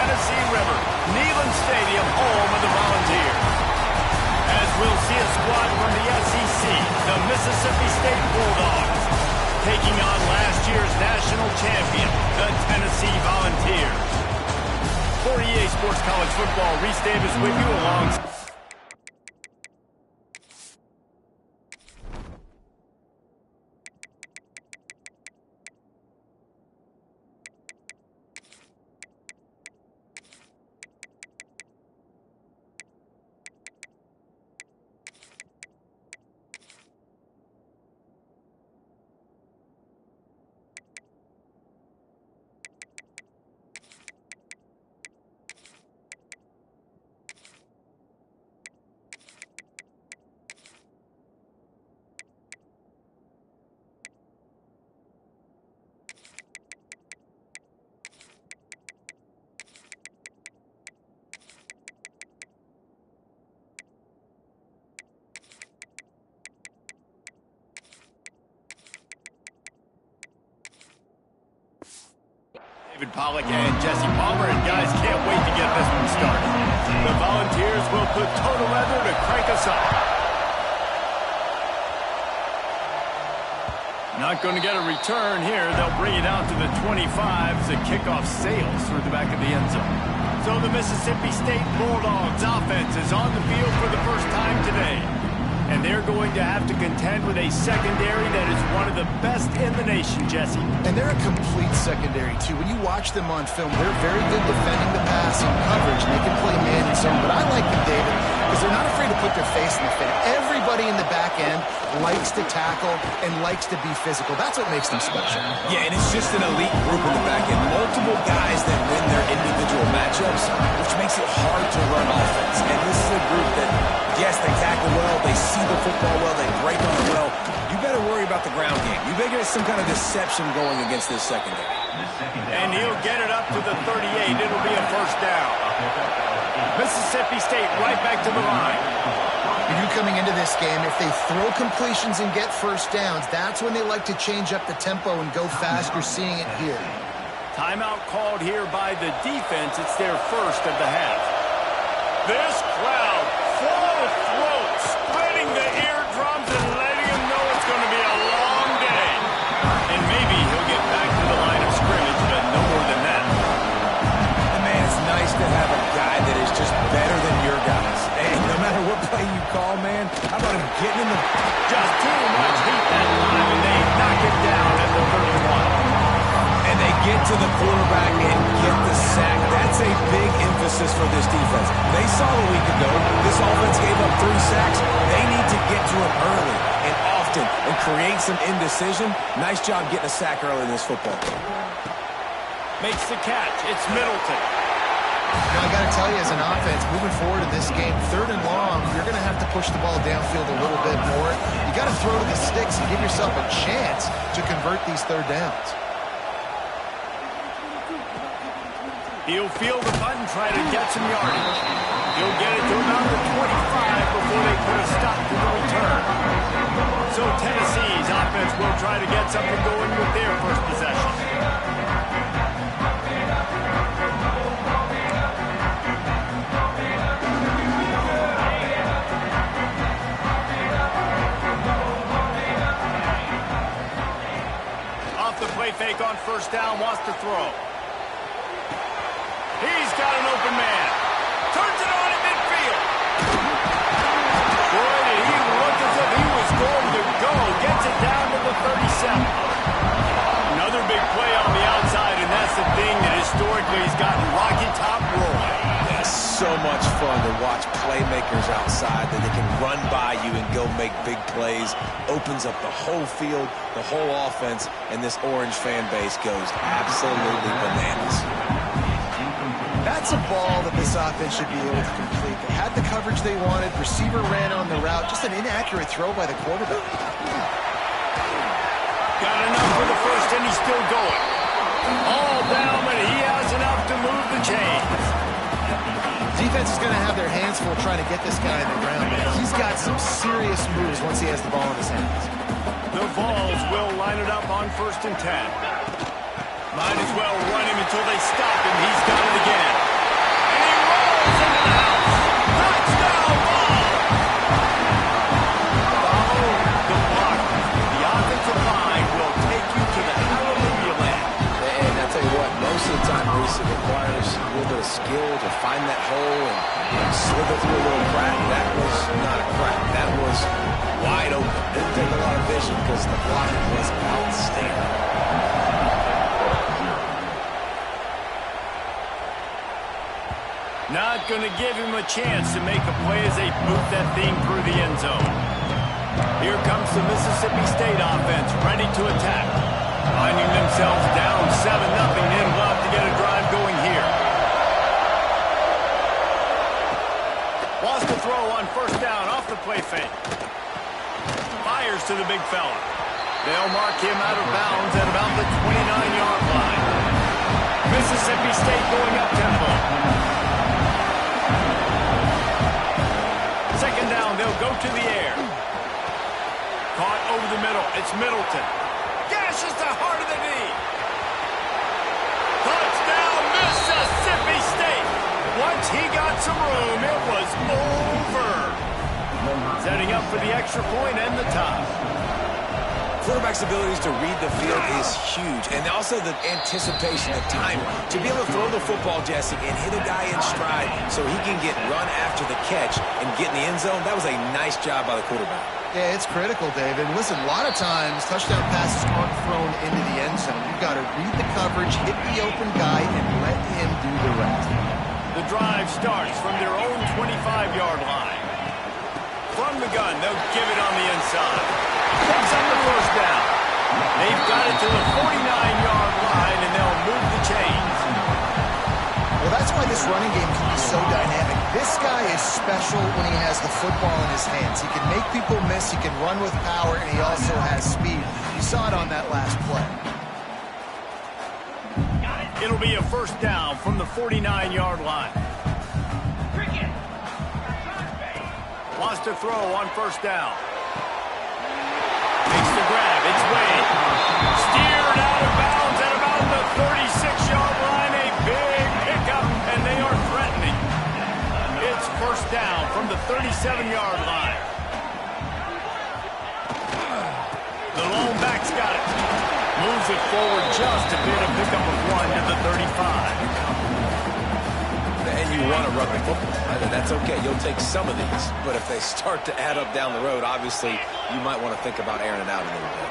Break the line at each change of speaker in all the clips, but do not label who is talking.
Tennessee River, Neyland Stadium, home of the Volunteers. As we'll see a squad from the SEC, the Mississippi State Bulldogs, taking on last year's national champion, the Tennessee Volunteers. For EA Sports College Football, Reese Davis with you alongside. David Pollack and Jesse Palmer, and guys, can't wait to get this one started. The Volunteers will put total leather to crank us up. Not going to get a return here. They'll bring it out to the 25 as the kickoff sails through the back of the end zone. So the Mississippi State Bulldogs offense is on the field for the first time today. And they're going to have to contend with a secondary that is one of the best in the nation, Jesse.
And they're a complete secondary, too. When you watch them on film, they're very good defending the pass and coverage, and they can play man and zone. But I like them, David, because they're not afraid to put their face in the fit. Everybody in the back end likes to tackle and likes to be physical. That's what makes them special.
Yeah, and it's just an elite group in the back end. Multiple guys that win their individual matchups, which makes it hard to run offense. And this is a group that, yes, they tackle well, they see the football well, they break on it well. You better worry about the ground game. You better get some kind of deception going against this secondary.
And he'll get it up to the 38. It'll be a first down. Mississippi State right back to the line.
You coming into this game, if they throw completions and get first downs, that's when they like to change up the tempo and go fast. You're seeing it here.
Timeout called here by the defense. It's their first of the half. This crowd full of throats, spreading the eardrums and letting them know it's going to be a long day. And maybe he'll get back to the line of scrimmage, but no more than that.
And man, it's nice to have a guy that is just better than your guys. And no matter what play you call, man, how about him getting in the...
Just too much heat that time, and they knock it down at the 31.
And they get to the quarterback and get the sack. That's a big emphasis for this defense. They saw a week ago, this offense gave up 3 sacks. They need to get to it early and often and create some indecision. Nice job getting a sack early in this football game.
Makes the catch. It's Middleton.
Now, I got to tell you, as an offense, moving forward in this game, 3rd and long, you're going to have to push the ball downfield a little bit more. You got to throw to the sticks and give yourself a chance to convert these 3rd downs.
He'll field the punt and try to get some yardage. He'll get it to about the 25 before they put a stop to the return. So Tennessee's offense will try to get something going with their first possession. Off the play fake on first down, wants to throw. He's got an open man. Turns it on in midfield. Boy, did he look as if he was going to go. Gets it down to the 37. Another big play on the outside, and that's the thing that historically has gotten Rocky Top rolling.
It's so much fun to watch playmakers outside that they can run by you and go make big plays. Opens up the whole field, the whole offense, and this Orange fan base goes absolutely bananas.
That's a ball that this offense should be able to complete. They had the coverage they wanted. Receiver ran on the route. Just an inaccurate throw by the quarterback.
Got enough for the first, and he's still going. All down, but he has enough to move the chains.
Defense is going to have their hands full trying to get this guy in the ground. He's got some serious moves once he has the ball in his hands.
The Vols will line it up on 1st and 10. Might as well run him until they stop him. He's got it again.
little bit of skill to find that hole and slither through a little crack. That was not a crack. That was wide open. Didn't take a lot of vision because the blocking was outstanding.
Not going to give him a chance to make a play as they boot that thing through the end zone. Here comes the Mississippi State offense, ready to attack. Finding themselves down 7-0, and will have to get a drive going here. Lost the throw on first down off the play fake. Fires to the big fella. They'll mark him out of bounds at about the 29-yard line. Mississippi State going up tempo. Second down, they'll go to the air. Caught over the middle. It's Middleton. Gashes the heart of the knee. Touchdown, Mississippi State. Once he got some room, it was over. Setting up for the extra point and the tie.
Quarterback's abilities to read the field is huge, and also the anticipation, the time to be able to throw the football, Jesse, and hit a guy in stride so he can get run after the catch and get in the end zone. That was a nice job by the quarterback.
Yeah, it's critical, David. Listen, a lot of times touchdown passes aren't thrown into the end zone. You've got to read the coverage, hit the open guy, and let him do the rest.
The drive starts from their own 25-yard line. From the gun, they'll give it on the inside. Picks up the first down. They've got it to the 49-yard line, and they'll move the chains.
Well, that's why this running game can be so dynamic. This guy is special when he has the football in his hands. He can make people miss, he can run with power, and he also has speed. You saw it on that last play.
It'll be a first down from the 49-yard line. Lost a throw on first down. Makes the grab. It's Wade. Steered out of bounds at about the 36-yard line. A big pickup, and they are threatening. It's first down from the 37-yard line. The lone back's got it. Moves it forward just a bit. A pickup of 1 to the 35.
And you want to run the football. That's okay. You'll take some of these. But if they start to add up down the road, obviously, you might want to think about airing it out a little bit.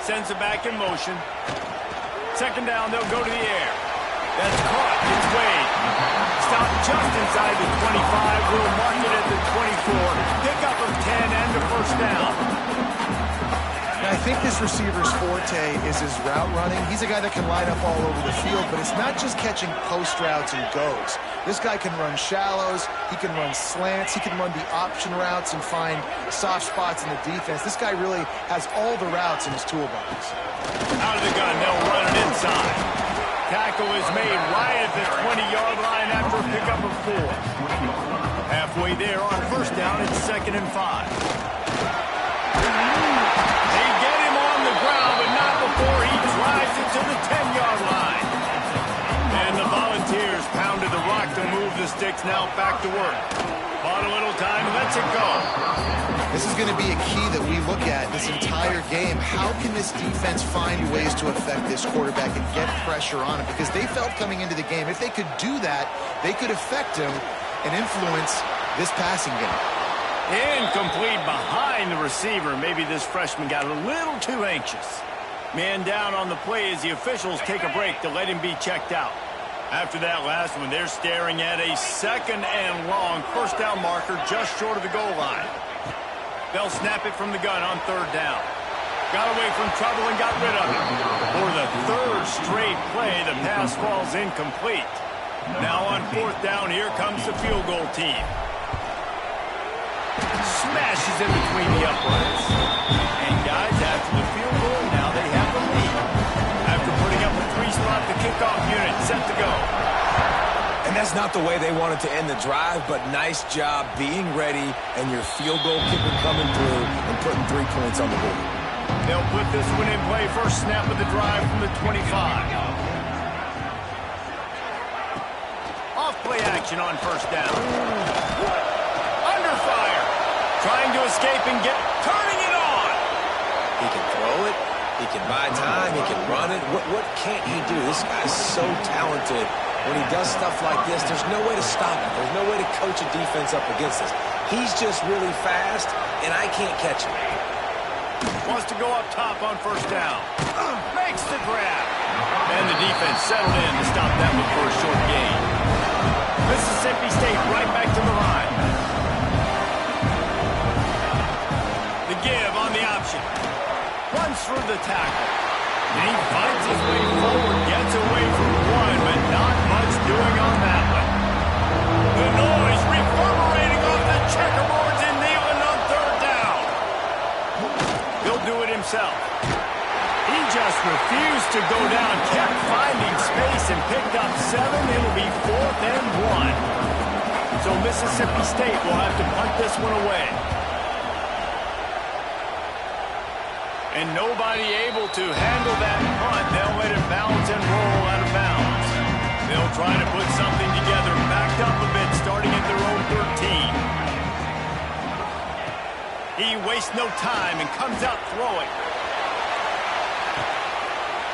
Sends it back in motion. Second down, they'll go to the air. That's caught. It's Wade. Stopped just inside the 25. We'll mark it at the 24. Pickup of 10 and a first down.
Now, I think this receiver's forte is his route running. He's a guy that can line up all over the field, but it's not just catching post routes and goes. This guy can run shallows, he can run slants, he can run the option routes and find soft spots in the defense. This guy really has all the routes in his toolbox.
Out of the gun, they'll run it inside. Tackle is made right at the 20-yard line after a pickup of 4. Halfway there on first down, it's 2nd and 5. Before he drives it to the 10-yard line. And the Volunteers pounded the rock to move the sticks. Now back to work. Bought a little time, lets it go.
This is going to be a key that we look at this entire game. How can this defense find ways to affect this quarterback and get pressure on him? Because they felt coming into the game, if they could do that, they could affect him and influence this passing game.
Incomplete behind the receiver. Maybe this freshman got a little too anxious. Man down on the play as the officials take a break to let him be checked out. After that last one, they're staring at a 2nd and long first down marker just short of the goal line. They'll snap it from the gun on 3rd down. Got away from trouble and got rid of it. For the 3rd straight play, the pass falls incomplete. Now on 4th down, here comes the field goal team. Smashes in between the uprights. And guys, after the field goal, now they have the lead. After putting up a 3-spot, the kickoff unit set to go.
And that's not the way they wanted to end the drive, but nice job being ready and your field goal kicker coming through and putting 3 points on the board.
They'll put this one in play. First snap of the drive from the 25. Off play action on first down. Under fire. Trying to escape and turning it on.
He can throw it. He can buy time. He can run it. What can't he do? This guy's so talented when he does stuff like this, there's no way to stop it. There's no way to coach a defense up against this. He's just really fast, and I can't catch him.
Wants to go up top on first down. Makes the grab. And the defense settled in to stop that one for a short gain. Mississippi State right back to the line. The give on the option. Runs through the tackle. And he fights his way forward, gets away from one, but not much doing on that one. The noise reverberating off the checkerboards in Neyland on third down. He'll do it himself. He just refused to go down, kept finding space and picked up 7. It'll be 4th and 1. So Mississippi State will have to punt this one away. And nobody able to handle that punt. They'll let it bounce and roll out of bounds. They'll try to put something together, backed up a bit, starting at their own 13. He wastes no time and comes out throwing.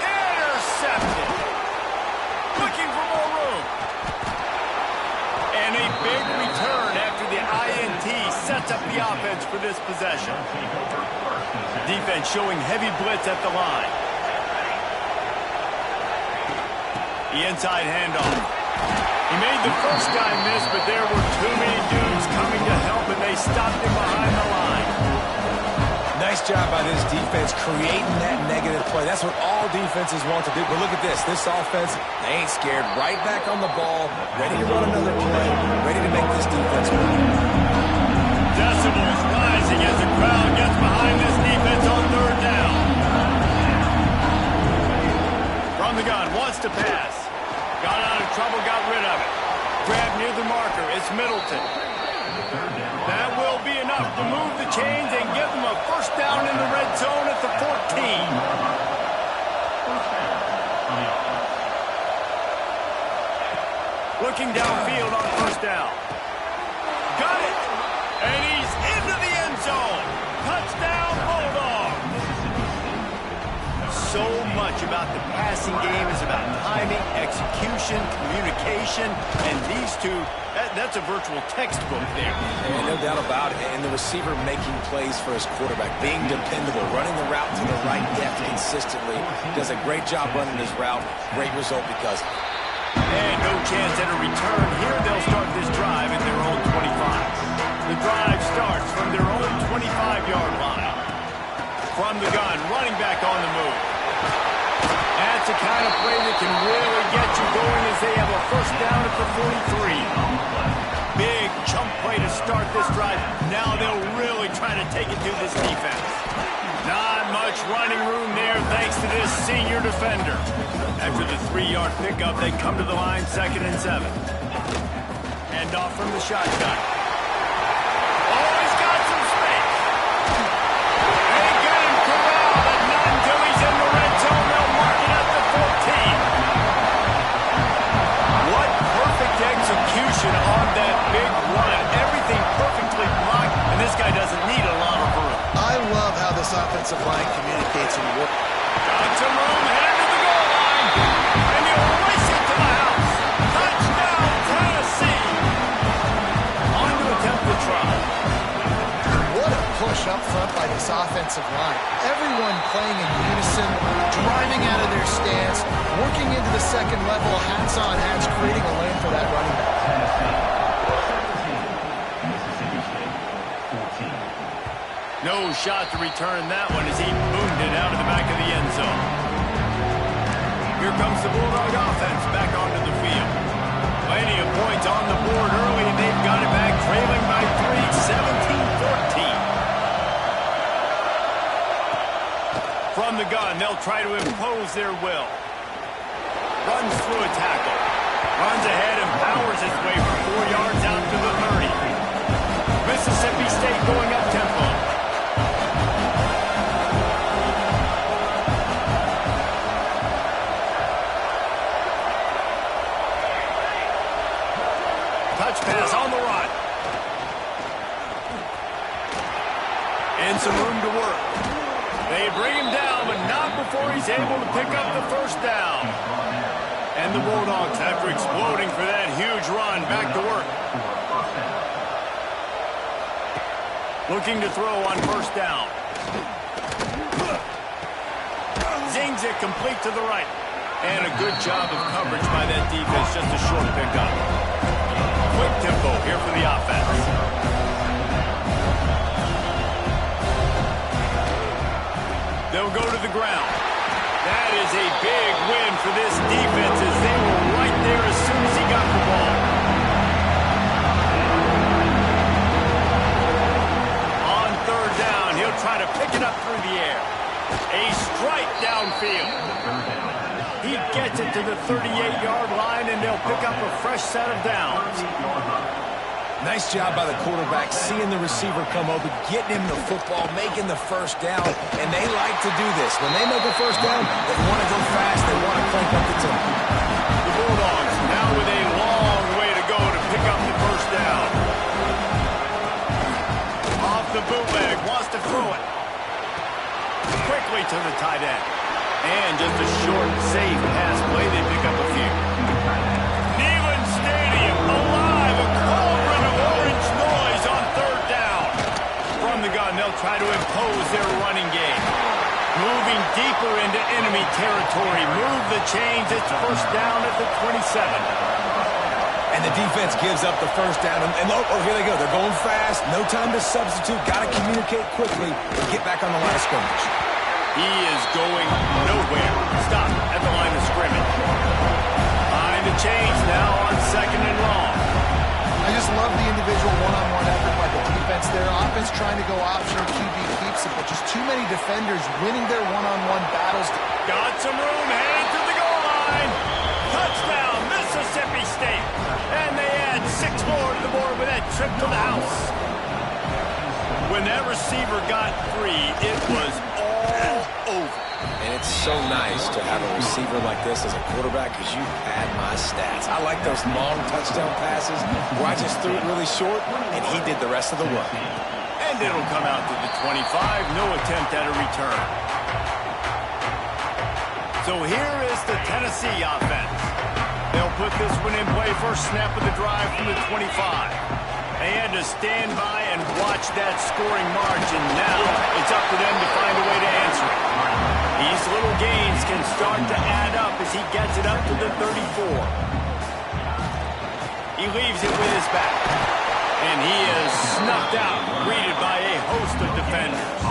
Intercepted. Looking for more room. And a big return after the INT sets up the offense for this possession. Defense showing heavy blitz at the line. The inside handoff. He made the first guy miss, but there were too many dudes coming to help, and they stopped him behind the line.
Nice job by this defense creating that negative play. That's what all defenses want to do. But look at this. This offense, they ain't scared. Right back on the ball, ready to run another play, ready to make this defense win.
Decibels rising as the crowd gets behind this defense on third down. From the gun, wants to pass. Got out of trouble, got rid of it. Grab near the marker, it's Middleton. That will be enough to move the chains and give them a first down in the red zone at the 14. Looking downfield on first down. Got it! And he's into the end zone. Touchdown, Bulldogs. So much about the passing game is about timing, execution, communication, and these two, that's a virtual textbook there.
And no doubt about it. And the receiver making plays for his quarterback, being dependable, running the route to the right depth consistently. Does a great job running his route. Great result because of it.
And no chance at a return. Here they'll start this drive at their own 25. The drive starts from their own 25-yard line. From the gun, running back on the move. That's the kind of play that can really get you going as they have a first down at the 43. Big chunk play to start this drive. Now they'll really try to take it to this defense. Not much running room there thanks to this senior defender. After the 3-yard pickup, they come to the line 2nd and 7. Hand off from the shotgun. Oh, he's got some space. They got him corralled, but not until he's in the red zone. They'll mark it at the 14. What perfect execution on that big run. Everything perfectly blocked, and this guy doesn't need a lot of room.
I love how this offensive line communicates and works.
Got some room, headed to the goal line, and he'll race it to the house. Touchdown, Tennessee. On to attempt the try.
What a push up front by this offensive line. Everyone playing in unison, driving out of their stance, working into the second level, hats on hats, creating a lane for that running back.
No shot to return that one as he boomed it out of the back of the end zone. Here comes the Bulldog offense back onto the field. Plenty of points on the board early, and they've got it back, trailing by 3, 17-14. From the gun, they'll try to impose their will. Runs through a tackle. Runs ahead and powers his way for 4 yards out to the 30. Mississippi State going up tempo. Touch pass on the run. And some room to work. They bring him down, but not before he's able to pick up the first down. And the Bulldogs, after exploding for that huge run, back to work. Looking to throw on first down. Zings it complete to the right. And a good job of coverage by that defense, just a short pickup. Quick tempo here for the offense. They'll go to the ground. That is a big win for this defense as they were right there as soon as he got the ball. On third down, he'll try to pick it up through the air. A strike downfield. He gets it to the 38-yard line, and they'll pick up a fresh set of downs.
Nice job by the quarterback, seeing the receiver come over, getting him the football, making the first down, and they like to do this. When they make a first down, they want to go fast, they want to crank up the tempo.
The Bulldogs now with a long way to go to pick up the first down. Off the bootleg, wants to throw it. Quickly to the tight end. And just a short, safe pass play, they pick up a few. Neyland Stadium alive, a cauldron of orange noise on third down. From the gun, they'll try to impose their running game. Moving deeper into enemy territory. Move the chains, it's first down at the 27.
And the defense gives up the first down. And oh, here they go. They're going fast. No time to substitute. Got to communicate quickly and get back on the line of scrimmage.
He is going nowhere. Stop at the line of scrimmage. Behind the chains now on second and long.
I just love the individual one-on-one effort by the defense there. Offense trying to go option, QB keeps it, but just too many defenders winning their one-on-one battles.
Got some room, headed to the goal line. Touchdown, Mississippi State. And they add 6 more to the board with that trip to the house. When that receiver got free, it was all over.
And it's so nice to have a receiver like this as a quarterback because you pad my stats. I like those long touchdown passes where I just threw it really short and he did the rest of the work.
And it'll come out to the 25. No attempt at a return. So here is the Tennessee offense. They'll put this one in play first snap of the drive from the 25. They had to stand by and watch that scoring margin. Now it's up to them to find a way to answer it. These little gains can start to add up as he gets it up to the 34. He leaves it with his back. And he is snuffed out, greeted by a host of defenders.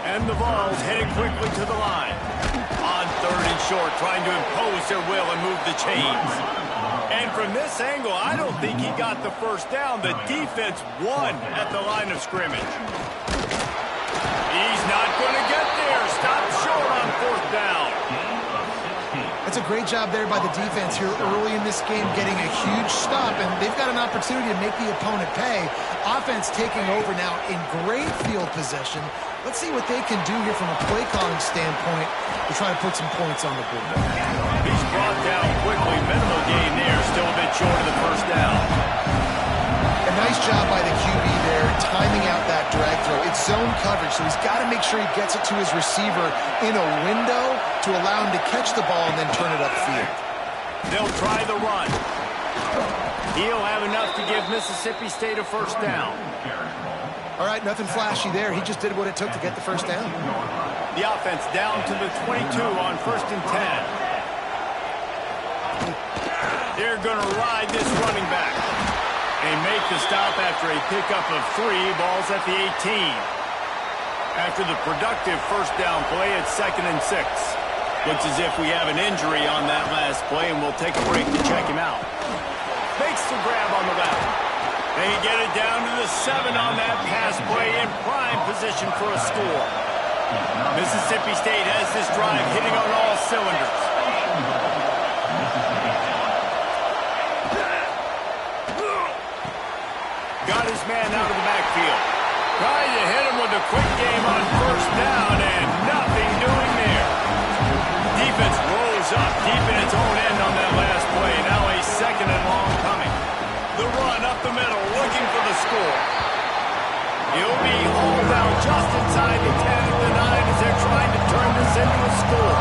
And the Vols headed quickly to the line. On third and short, trying to impose their will and move the chains. And from this angle, I don't think he got the first down. The defense won at the line of scrimmage. He's not going to get there. Stop short on fourth down.
That's a great job there by the defense here early in this game, getting a huge stop, and they've got an opportunity to make the opponent pay. Offense taking over now in great field possession. Let's see what they can do here from a play calling standpoint to try to put some points on the board.
He's brought down quickly. Minimal gain there. Still a bit short of the first down.
A nice job by the QB there, timing out that drag throw. It's zone coverage, so he's got to make sure he gets it to his receiver in a window to allow him to catch the ball and then turn it upfield.
They'll try the run. He'll have enough to give Mississippi State a first down.
All right, nothing flashy there. He just did what it took to get the first down.
The offense down to the 22 on first and 10. They're going to ride this running back. They make the stop after a pickup of 3, balls at the 18. After the productive first down play, it's second and 6. Looks as if we have an injury on that last play, and we'll take a break to check him out. Makes the grab on the left. They get it down to the 7 on that pass play in prime position for a score. Mississippi State has this drive hitting on all cylinders. Got his man out of the backfield. Trying to hit him with a quick game on first down, and nothing doing there. Defense rolls up deep in its own end on that last play. Now a second and long coming. The run up the middle, looking for the score. He'll be hauled out just inside the 10 at the 9 as they're trying to turn this into a score.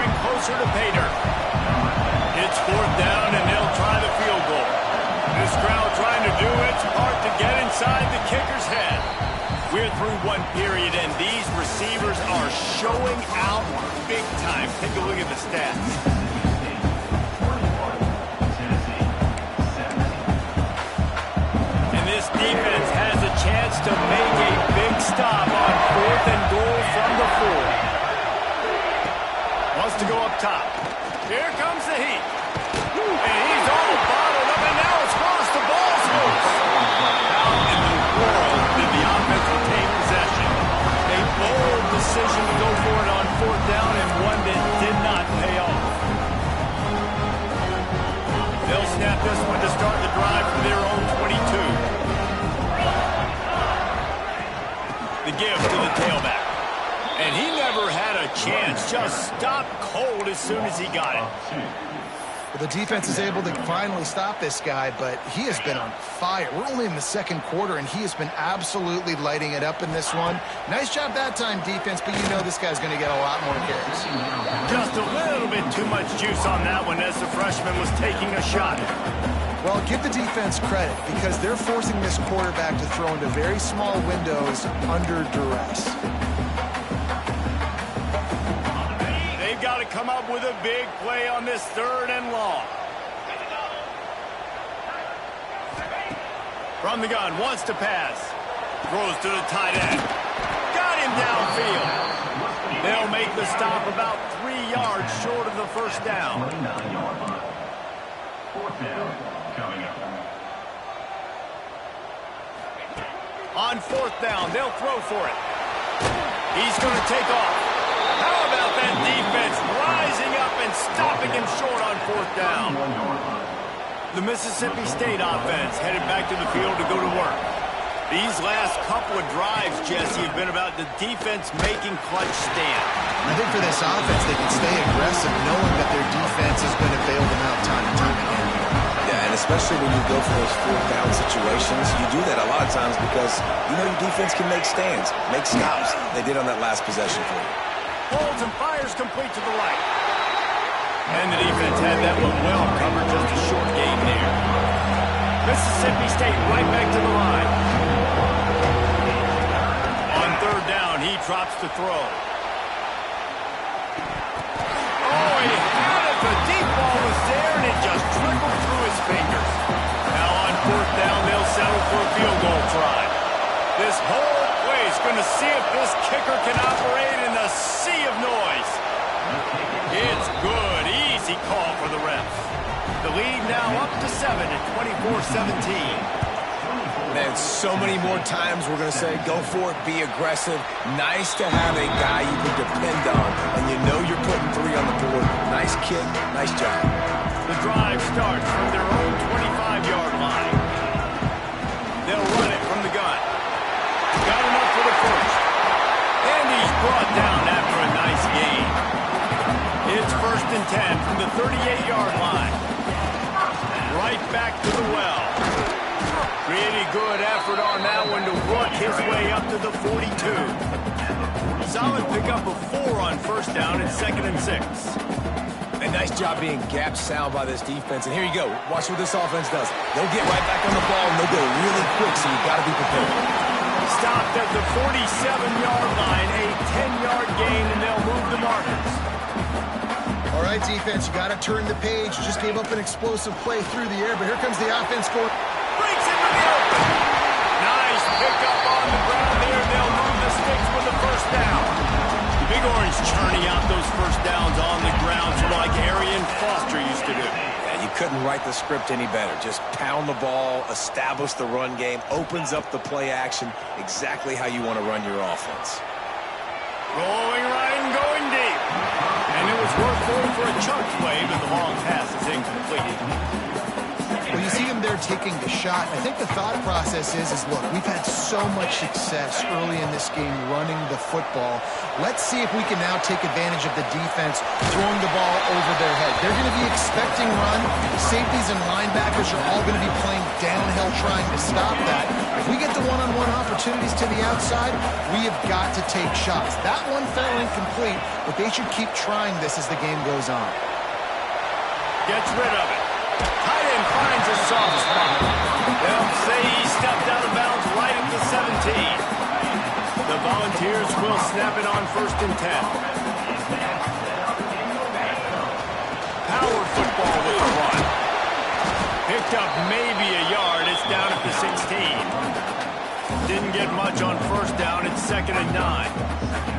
drawing closer to pay dirt. It's 4th down, and they'll try the field goal. This crowd trying to do its part to get inside the kicker's head. We're through one period, and these receivers are showing out big time. Take a look at the stats. And this defense has a chance to make a big stop on 4th and goal from the 4. Wants to go up top. Here comes the heat. And he's all bottled up, and now it's close. The ball's loose. How in the world did the offense retain possession? A bold decision to go for it on 4th down, and one that did not pay off. They'll snap this one to start the drive from their own 22. The give to the tailback. And he never had a chance. Just stopped cold as soon as he got it.
Well, the defense is able to finally stop this guy, but he has been on fire. We're only in the 2nd quarter, and he has been absolutely lighting it up in this one. Nice job that time, defense, but you know this guy's going to get a lot more carries.
Just a little bit too much juice on that one as the freshman was taking a shot.
Well, give the defense credit because they're forcing this quarterback to throw into very small windows under duress.
They've got to come up with a big play on this 3rd and long. From the gun, wants to pass. Throws to the tight end. Got him downfield. They'll make the stop about 3 yards short of the 1st down.
4th down coming up.
On 4th down, they'll throw for it. He's going to take off. How about that defense rising up and stopping him short on 4th down? The Mississippi State offense headed back to the field to go to work. These last couple of drives, Jesse, have been about the defense making clutch stand.
I think for this offense, they can stay aggressive knowing that their defense is going to bail them out time and time again.
Yeah, and especially when you go for those 4th down situations, you do that a lot of times because you know your defense can make stands, make stops. They did on that last possession for you.
Holds and fires complete to the right. And the defense had that one well covered, just a short gain there. Mississippi State right back to the line. On 3rd down, he drops to throw. Oh, he had it. The deep ball was there, and it just trickled through his fingers. Now on 4th down, they'll settle for a field goal try. This whole place going to see if this kicker can operate in the sea of noise. It's good. Easy call for the refs. The lead now up to 7 at 24-17.
Man, so many more times we're going to say, go for it, be aggressive. Nice to have a guy you can depend on, and you know you're putting 3 on the board. Nice kick, nice job.
The drive starts from their own 25-yard line. They'll run it from the gun. Got enough for the 1st. And he's brought down after a nice gain. It's 1st and 10 from the 38-yard line. Right back to the well. Really good effort on that one to work his way up to the 42. Solid pickup of 4 on 1st down and 2nd and 6.
A nice job being gap sound by this defense. And here you go. Watch what this offense does. They'll get right back on the ball, and they'll go really quick, so you've got to be prepared.
Stopped at the 47-yard line, a 10-yard gain, and they'll move the markers.
All right, defense, you got to turn the page. You just gave up an explosive play through the air, but here comes the offense going.
Breaks into the open. Nice pickup on the ground there. They'll move the sticks with the 1st down. The Big Orange churning out those 1st downs on the ground, sort of like Arian Foster used to do.
Yeah, you couldn't write the script any better. Just pound the ball, establish the run game, opens up the play action, exactly how you want to run your offense.
Rolling right and going deep. And it was worth going for a chunk play, but the long pass is incomplete.
Well, you see him there taking the shot. I think the thought process is look, we've had so much success early in this game running the football. Let's see if we can now take advantage of the defense throwing the ball over their head. They're going to be expecting run. Safeties and linebackers are all going to be playing downhill trying to stop that. If we get the one-on-one opportunities to the outside, we have got to take shots. That one fell incomplete, but they should keep trying this as the game goes on.
Gets rid of it. Tight end finds a soft spot. They'll say he stepped out of bounds right at the 17. The Volunteers will snap it on 1st and 10. Power football with the run. Picked up maybe a yard. It's down at the 16. Didn't get much on 1st down. It's 2nd and 9.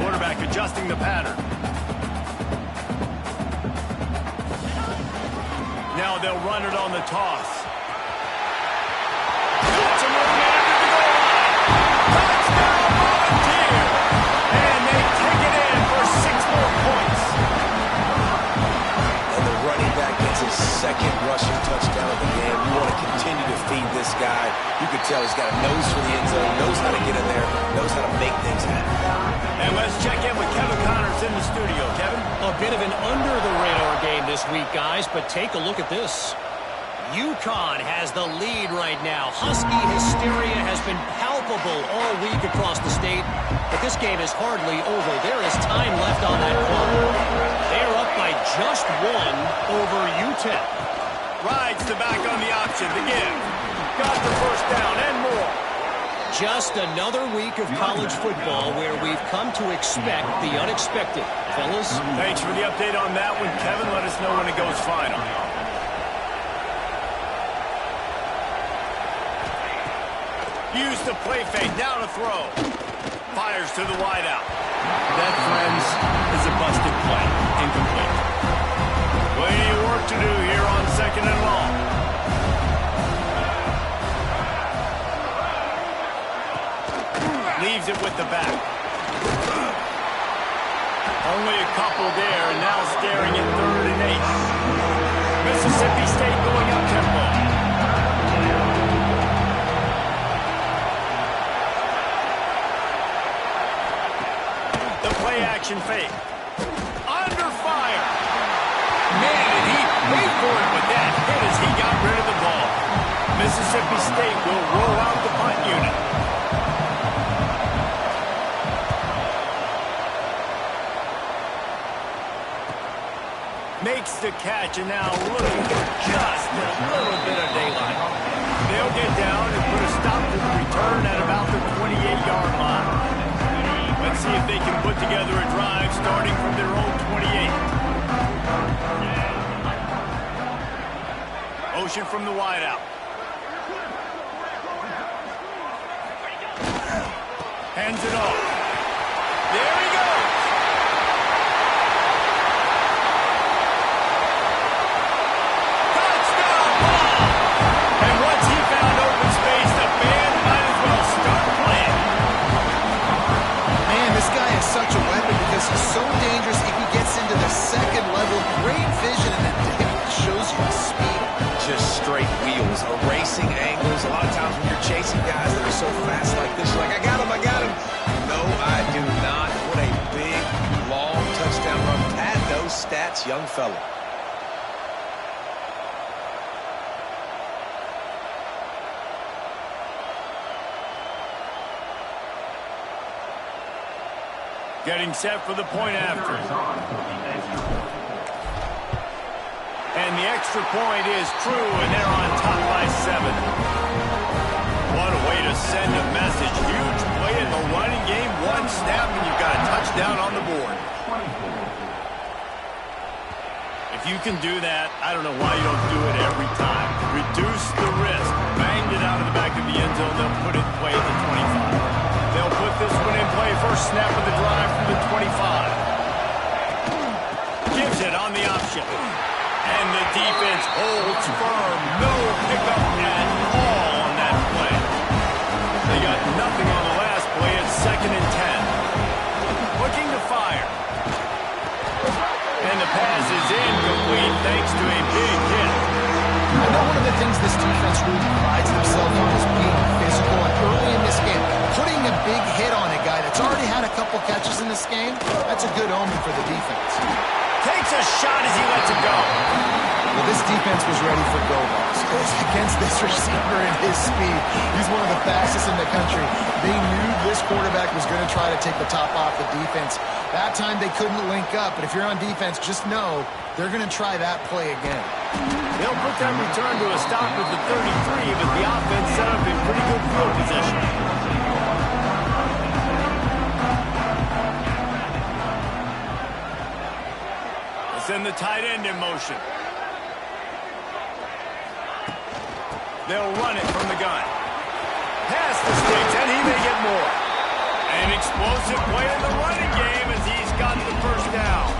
Quarterback adjusting the pattern. Now they'll run it on the toss. Touchdown, Volunteer! And they take it in for 6 more points.
And the running back gets his 2nd rushing touchdown of the game. You want to continue to feed this guy. You can tell he's got a nose for the end zone, knows how to get in there, knows how to make things happen.
And let's check in with Kevin Connors in the studio. Kevin?
A bit of an under-the-radar game this week, guys, but take a look at this. UConn has the lead right now. Husky hysteria has been palpable all week across the state, but this game is hardly over. There is time left on that clock. They are up by just 1 over UTEP.
Rides the back on the option. The give. Got the 1st down and more.
Just another week of college football where we've come to expect the unexpected. Fellas?
Thanks for the update on that one, Kevin. Let us know when it goes final. Use the play fake. Now to throw. Fires to the wideout. That, friends, is a busted play. Incomplete. Plenty of work to do here on 2nd and long. Leaves it with the back. Only a couple there, and now staring at 3rd and 8. Mississippi State going up tempo. The play action fake. Under fire. Man, did he wait for it with that hit as he got rid of the ball. Mississippi State will roll out the punt unit. Makes the catch, and now looking for just a little bit of daylight. They'll get down and put a stop to the return at about the 28-yard line. Let's see if they can put together a drive starting from their own 28. Motion from the wideout. Hands it off. There he goes. Touchdown ball. And once he found open space, the band might as well start playing.
Man, this guy is such a weapon because he's so dangerous if he gets into the 2nd level. Great vision, and it shows you his speed.
Just straight wheels, erasing angles. A lot of times when you're chasing guys that are so fast like this, you're like, I got him, I got him. No, I do not. What a big, long touchdown run. Pad those stats, young fella.
Getting set for the point after. And the extra point is true, and they're on top by 7. What a way to send a message. Huge play in the running game. 1 snap, and you've got a touchdown on the board. If you can do that, I don't know why you don't do it every time. Reduce the risk. Banged it out of the back of the end zone. They'll put it in play at the 25. They'll put this one in play. First snap of the drive from the 25. Gives it on the option. And the defense holds firm. No pickup at all on that play. They got nothing on the last play. It's 2nd and 10. Looking to fire. And the pass is incomplete thanks to a big hit.
I know one of the things this defense really prides themselves on is being physical, and early in this game, putting a big hit on a guy that's already had a couple catches in this game, that's a good omen for the defense.
Takes a shot as he lets it go.
Well, this defense was ready for go-balls. Against this receiver and his speed, he's one of the fastest in the country. They knew this quarterback was going to try to take the top off the defense. That time they couldn't link up, but if you're on defense, just know they're going to try that play again.
They'll put that return to a stop at the 33, but the offense set up in pretty good field position. Send the tight end in motion. They'll run it from the gun. Pass the sticks, and he may get more. An explosive play in the running game as he's got the first down.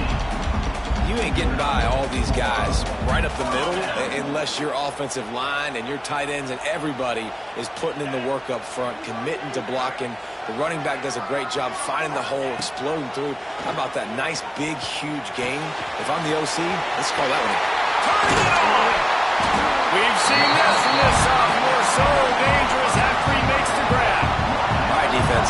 You ain't getting by all these guys right up the middle unless your offensive line and your tight ends and everybody is putting in the work up front, committing to blocking. The running back does a great job finding the hole, exploding through. How about that nice, big, huge game? If I'm the OC, let's call that one.
Turn it on! We've seen this from this sophomore. So dangerous after he makes the grab.
All right, defense.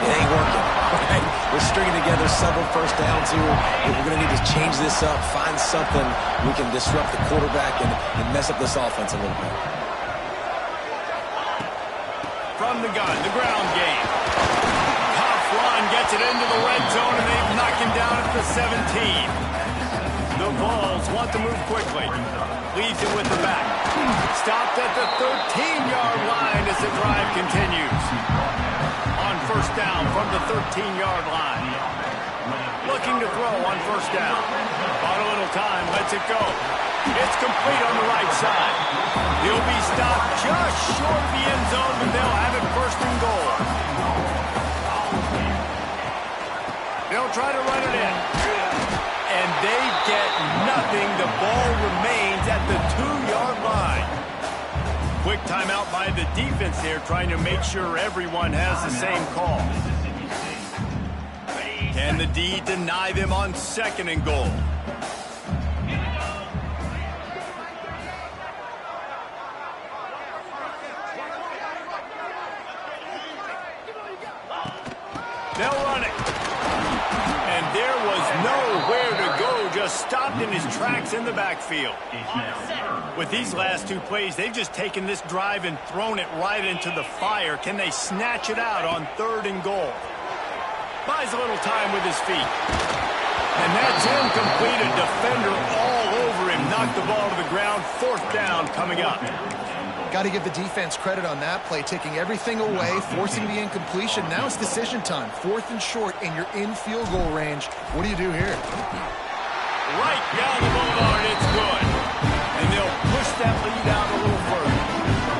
It ain't working. Right? We're stringing together several first downs here. We're going to need to change this up, find something we can disrupt the quarterback and mess up this offense a little bit.
From the gun, the ground game. Tough run gets it into the red zone, and they've knocked him down at the 17. The Vols want to move quickly. Leads it with the back. Stopped at the 13-yard line as the drive continues. On first down from the 13-yard line. Looking to throw on first down. Bought a little time, lets it go. It's complete on the right side. He'll be stopped just short of the end zone, but they'll have it first and goal. They'll try to run it in. And they get nothing. The ball remains at the 2-yard line. Quick timeout by the defense there, trying to make sure everyone has the same call. Can the D deny them on second and goal? They'll run it. And there was nowhere to go, just stopped in his tracks in the backfield. With these last two plays, they've just taken this drive and thrown it right into the fire. Can they snatch it out on third and goal? Buys a little time with his feet. And that's incomplete. A defender all over him. Knocked the ball to the ground. Fourth down coming up.
Got to give the defense credit on that play, taking everything away, forcing the incompletion. Now it's decision time. Fourth and short, and you're in field goal range. What do you do here?
Right down the boulevard, it's good. And they'll push that lead out a little further.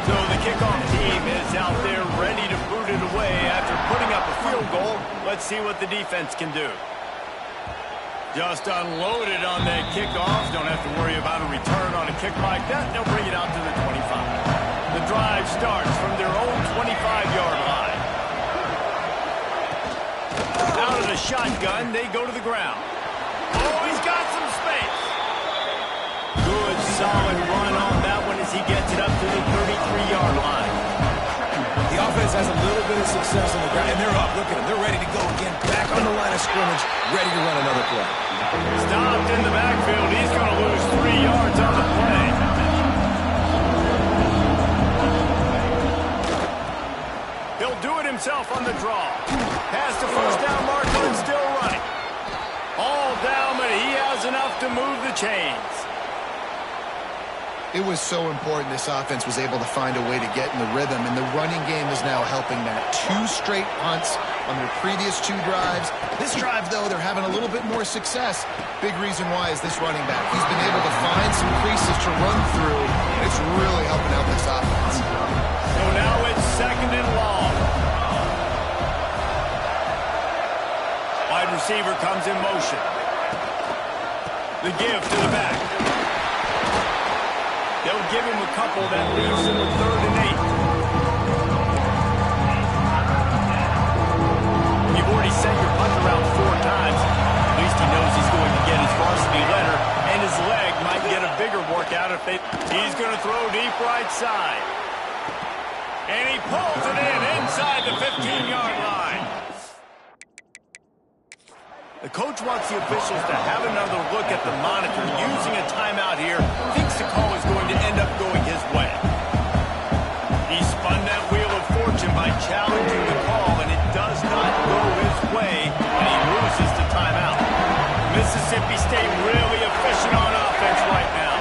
So the kickoff team is out there ready to boot it away after putting up a field goal. Let's see what the defense can do. Just unloaded on that kickoff. Don't have to worry about a return on a kick like that. They'll bring it out to the 25. The drive starts from their own 25-yard line. Out of the shotgun, they go to the ground. Oh, he's got some space. Good, solid run on that one as he gets it up to the 33-yard line.
The offense has a little bit of success on the ground, and they're up. Look at them. They're ready to go again. Back on the line of scrimmage, ready to run another play.
Stopped in the backfield. He's going to lose 3 yards on the play. He'll do it himself on the draw. Pass to first down marker and still running. All down, but he has enough to move the chains.
It was so important this offense was able to find a way to get in the rhythm, and the running game is now helping that. 2 straight punts on their previous 2 drives. This drive, though, they're having a little bit more success. Big reason why is this running back. He's been able to find some creases to run through, and it's really helping out this offense.
So now it's second and long. Wide receiver comes in motion. The give to the back. They'll give him a couple that leaves him with 3rd and 8. You've already sent your punt around 4 times. At least he knows he's going to get his varsity letter, and his leg might get a bigger workout at if they... He's going to throw deep right side. And he pulls it in inside the 15-yard line. The coach wants the officials to have another look at the monitor. Using a timeout here, thinks the call is going to end up going his way. He spun that wheel of fortune by challenging the call, and it does not go his way, and he loses the timeout. Mississippi State really efficient on offense right now.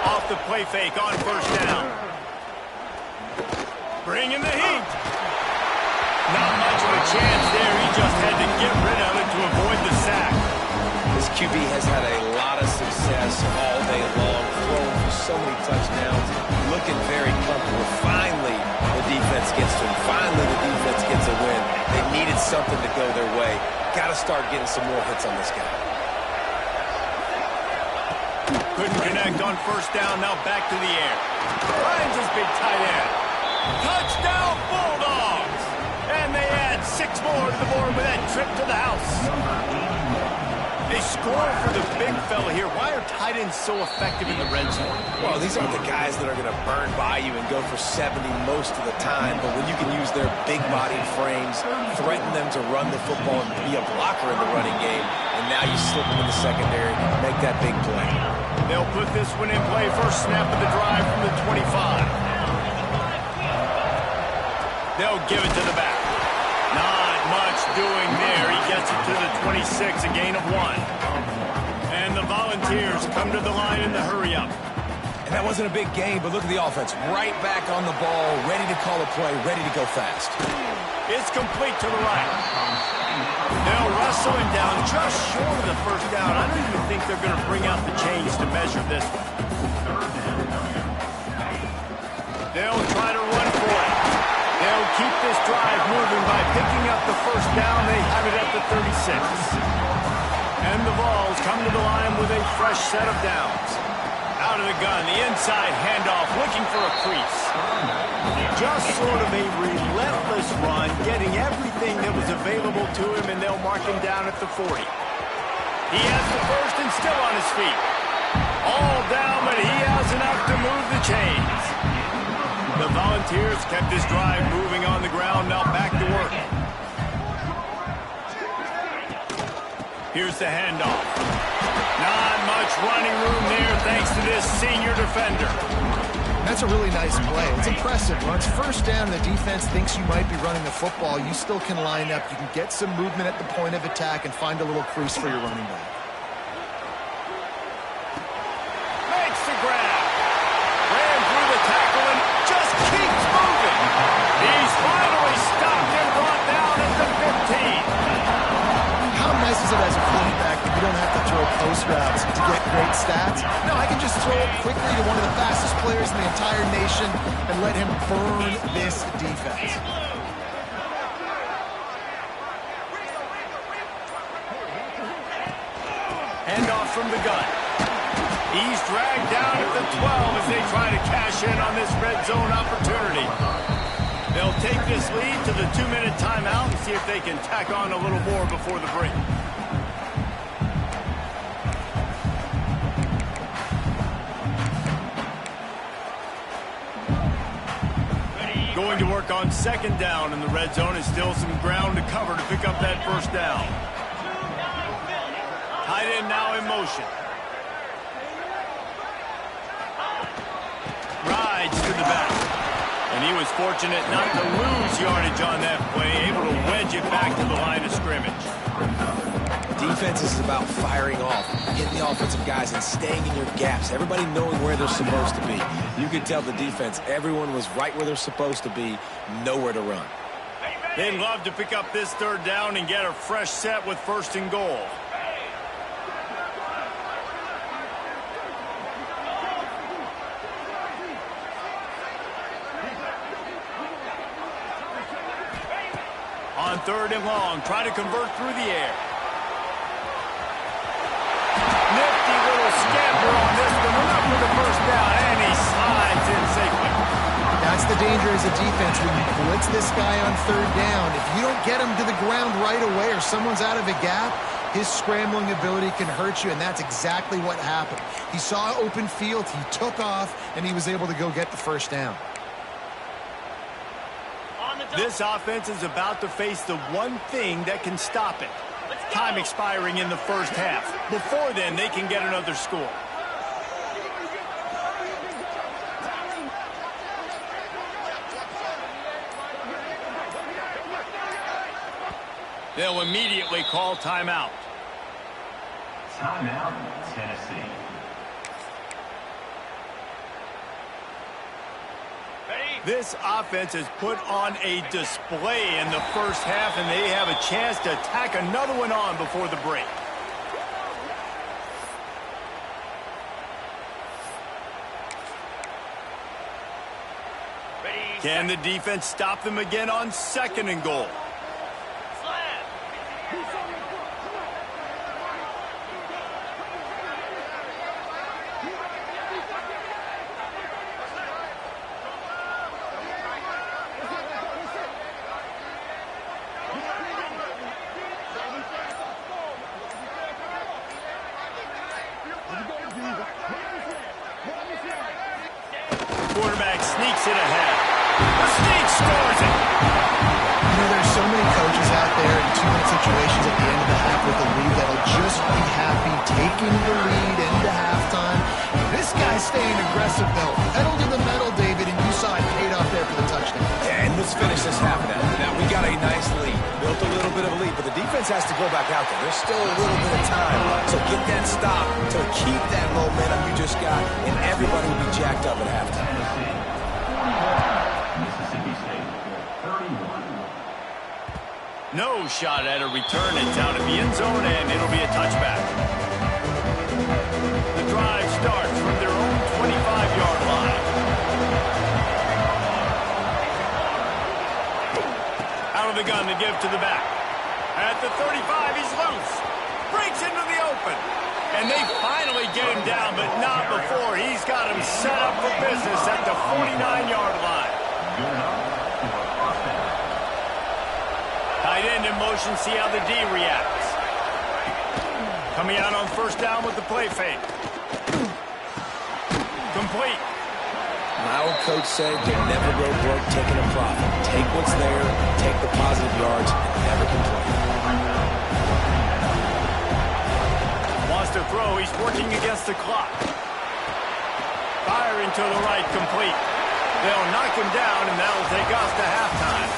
Off the play fake on first down. Bringing the heat. Not much of a chance there. He just had to get rid of it to avoid the sack.
This QB has had a lot of success all day long, throwing for so many touchdowns, looking very comfortable. Finally, the defense gets to him. Finally, the defense gets a win. They needed something to go their way. Got to start getting some more hits on this guy.
Couldn't connect on first down. Now back to the air. Finds his big tight end. Touchdown, Bulldogs! And they add 6 more to the board with that trip to the house. They score for the big fella here. Why are tight ends so effective in the red zone?
Well, these aren't the guys that are going to burn by you and go for 70 most of the time, but when you can use their big-bodied frames, threaten them to run the football and be a blocker in the running game, and now you slip them in the secondary, make that big play.
They'll put this one in play. First snap of the drive from the 25. They'll give it to the back. Not much doing there. He gets it to the 26, a gain of 1. And the Volunteers come to the line in the hurry-up.
And that wasn't a big game, but look at the offense. Right back on the ball, ready to call a play, ready to go fast.
It's complete to the right. They'll wrestle him down just short of the first down. I don't even think they're going to bring out the chains to measure this one. They'll try to run for it. They'll keep this drive moving by picking up the first down. They have it at the 36. And the Vols come to the line with a fresh set of downs. Out of the gun, the inside handoff, looking for a crease. Just sort of a relentless run, getting everything that was available to him, and they'll mark him down at the 40. He has the first and still on his feet. All down, but he has enough to move the chains. The Volunteers kept this drive moving on the ground, now back to work. Here's the handoff. Not much running room there thanks to this senior defender.
That's a really nice play. It's impressive. Once first down, the defense thinks you might be running the football. You still can line up. You can get some movement at the point of attack and find a little crease for your running back.
Makes the grab. Ran through the tackle and just keeps moving. He's finally stopped and brought down at the 15.
How nice is it as a fullback that you don't have to throw post routes to get great stats? No, I can just throw it quickly to one of the fastest players in the entire nation and let him burn this defense.
Handoff from the gun. He's dragged down at the 12 as they try to cash in on this red zone opportunity. They'll take this lead to the 2-minute timeout and see if they can tack on a little more before the break. Going to work on second down in the red zone, and still some ground to cover to pick up that first down. Tight end now in motion. Rides to the back. And he was fortunate not to lose yardage on that play, able to wedge it back to the line of scrimmage.
Defense is about firing off, hitting the offensive guys and staying in your gaps. Everybody knowing where they're supposed to be. You could tell the defense, everyone was right where they're supposed to be, nowhere to run.
They'd love to pick up this third down and get a fresh set with first and goal. On third and long, try to convert through the air. Nifty little scamper on this one, enough for the first down, and he slides in safely.
That's the danger as a defense when you blitz this guy on third down. If you don't get him to the ground right away or someone's out of a gap, His scrambling ability can hurt you, and that's exactly what happened. He saw open field, he took off, and he was able to go get the first down.
This offense is about to face the one thing that can stop it. Time expiring in the first half. Before then, they can get another score. They'll immediately call timeout.
Timeout, Tennessee.
This offense has put on a display in the first half, and they have a chance to tack another one on before the break. Can the defense stop them again on 2nd and goal? Quarterback sneaks it ahead. The sneak scores it.
You know, there's so many coaches out there in 2-minute situations at the end of the half with the lead that'll just be happy taking the lead into halftime. This guy's staying aggressive, though. Pedal to the metal, David, and you saw it paid off there for the touchdown.
And let's finish this half now. Now, we got a nice lead. Built a little bit of a lead, but the defense has to go back out there. There's still a little bit of time. So get that stop to keep that momentum you just got, and everybody will be jacked up at halftime.
Mississippi State, 31.
No shot at a return. It's out of the end zone, and it'll be a touchback. The drive starts from their own 25-yard line. Out of the gun to give to the back. At the 35, he's loose. Breaks into the open. And they finally get him down, but not before. He's got him set up for business at the 49-yard line.
Good enough for first down.
Tight end in motion, see how the D reacts. Coming out on first down with the play fake. Complete.
My old coach said you'll never go broke taking a profit. Take what's there, take the positive yards, and never complain.
Wants to throw, he's working against the clock. Firing to the right, complete. They'll knock him down, and that'll take us to halftime.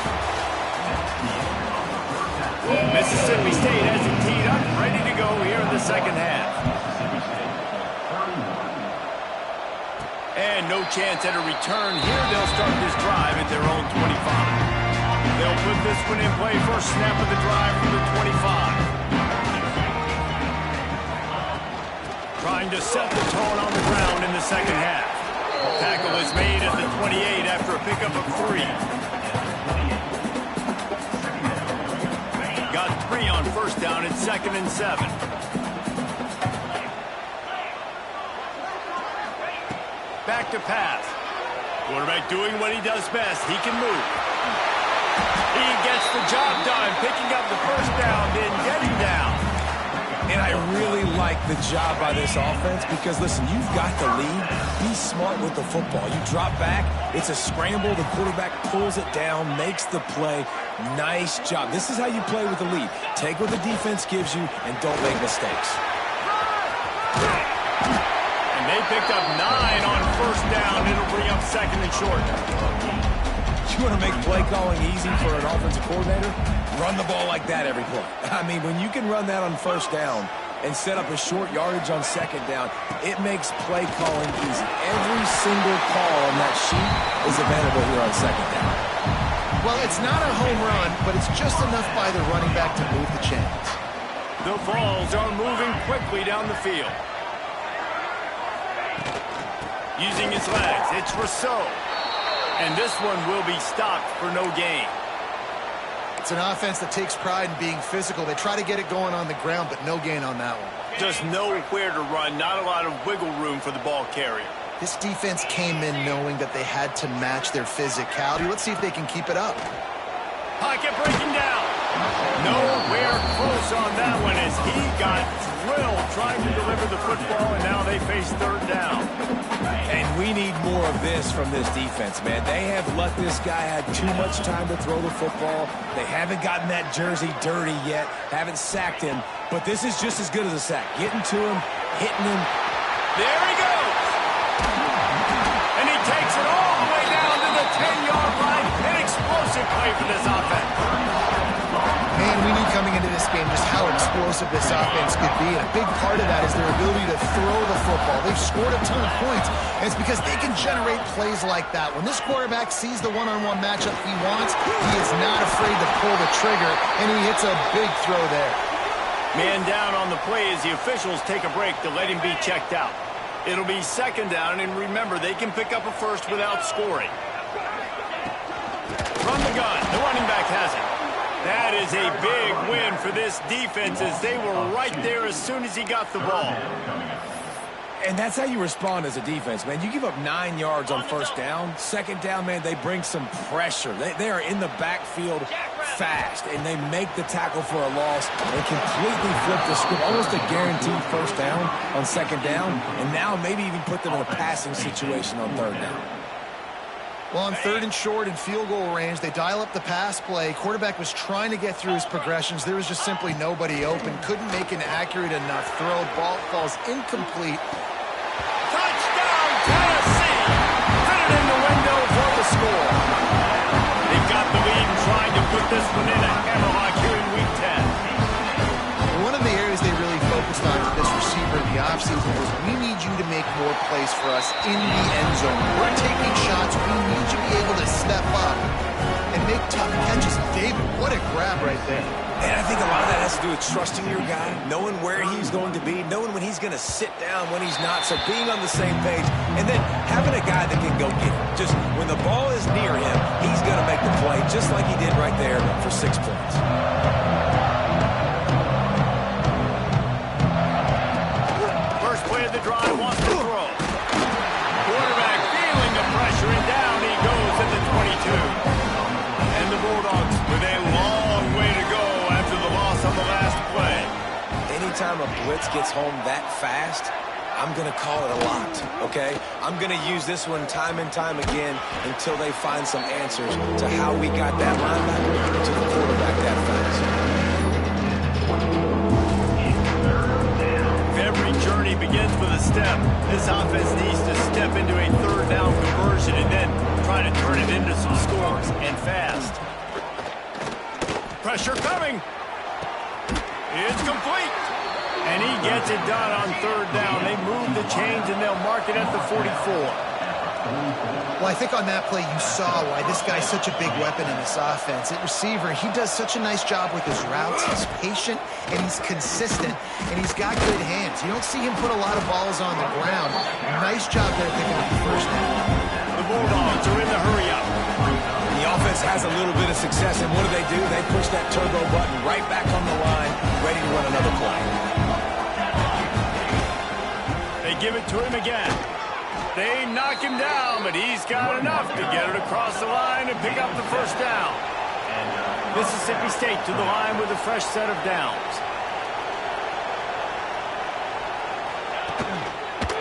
Mississippi State has it teed up, ready to go here in the second half.
Mississippi State, 31.
And no chance at a return here. They'll start this drive at their own 25. They'll put this one in play first snap of the drive from the 25. Trying to set the tone on the ground in the second half. Tackle is made at the 28 after a pickup of 3. Got 3 on first down at 2nd and 7. Back to pass. Quarterback doing what he does best. He can move. He gets the job done, picking up the first down, then getting down.
And I really like the job by this offense because, listen, you've got the lead. Be smart with the football. You drop back, it's a scramble. The quarterback pulls it down, makes the play. Nice job. This is how you play with the lead. Take what the defense gives you and don't make mistakes.
And they picked up 9 on first down. It'll bring up 2nd and short.
You want to make play calling easy for an offensive coordinator? Run the ball like that every play. I mean, when you can run that on first down and set up a short yardage on second down, it makes play calling easy. Every single call on that sheet is available here on second down.
Well, it's not a home run, but it's just enough by the running back to move the chains.
The Vols are moving quickly down the field. Using his legs, it's Rousseau. And this one will be stopped for no gain.
It's an offense that takes pride in being physical. They try to get it going on the ground, but no gain on that one.
Just nowhere to run, not a lot of wiggle room for the ball carrier.
This defense came in knowing that they had to match their physicality. Let's see if they can keep it up.
Pocket breaking down. Nowhere close on that one as he got drilled trying to deliver the football, and now they face third down.
And we need more of this from this defense, man. They have let this guy have too much time to throw the football. They haven't gotten that jersey dirty yet, haven't sacked him. But this is just as good as a sack. Getting to him, hitting him.
There he goes. And he takes it all the way down to the 10-yard line. An explosive play for this offense.
Man, we knew coming into this game just how explosive this offense could be. And a big part of that is their ability to throw the football. They've scored a ton of points, and it's because they can generate plays like that. When this quarterback sees the one-on-one matchup he wants, he is not afraid to pull the trigger, and he hits a big throw there.
Man down on the play as the officials take a break to let him be checked out. It'll be second down, and remember, they can pick up a first without scoring. From the gun, the running back has it. That is a big win for this defense as they were right there as soon as he got the ball.
And that's how you respond as a defense, man. You give up 9 yards on first down. Second down, man, they bring some pressure. They are in the backfield fast, and they make the tackle for a loss and completely flip the script. Almost a guaranteed first down on second down, and now maybe even put them in a passing situation on third down.
Well, on third and short and field goal range, they dial up the pass play. Quarterback was trying to get through his progressions. There was just simply nobody open. Couldn't make an accurate enough throw. Ball falls incomplete.
Touchdown, Tennessee! Put it in the window for the score. They got the lead and trying to put this one in a hammerlock here in Week 10.
One of the areas they really focused on to this receiver in the offseason was we need you to make more plays for us in the end zone. We're taking shots. We need you to be able to step up and make tough catches. David, what a grab right there.
And I think a lot of that has to do with trusting your guy, knowing where he's going to be, knowing when he's going to sit down, when he's not, so being on the same page, and then having a guy that can go get it. Just when the ball is near him, he's going to make the play, just like he did right there for 6 points.
First play of the drive wants to throw. Quarterback feeling the pressure, and down he goes at the 22. And the Bulldogs with a long way to go after the loss on the last play.
Anytime a blitz gets home that fast, I'm going to call it a lot, okay? I'm going to use this one time and time again until they find some answers to how we got that linebacker to the quarterback that fast.
If every journey begins with a step, this offense needs to step into a third down conversion and then try to turn it into some scores, and fast. Pressure coming. It's complete. And he gets it done on third down. They move the chains, and they'll mark it at the 44.
Well, I think on that play you saw why this guy's such a big weapon in this offense. At receiver, he does such a nice job with his routes. He's patient, and he's consistent, and he's got good hands. You don't see him put a lot of balls on the ground. Nice job there picking up the first down.
The Bulldogs are in the hurry-up.
The offense has a little bit of success, and what do? They push that turbo button right back on the line, ready to run another play.
They give it to him again. They knock him down, but he's got enough to get it across the line and pick up the first down. Mississippi State to the line with a fresh set of downs.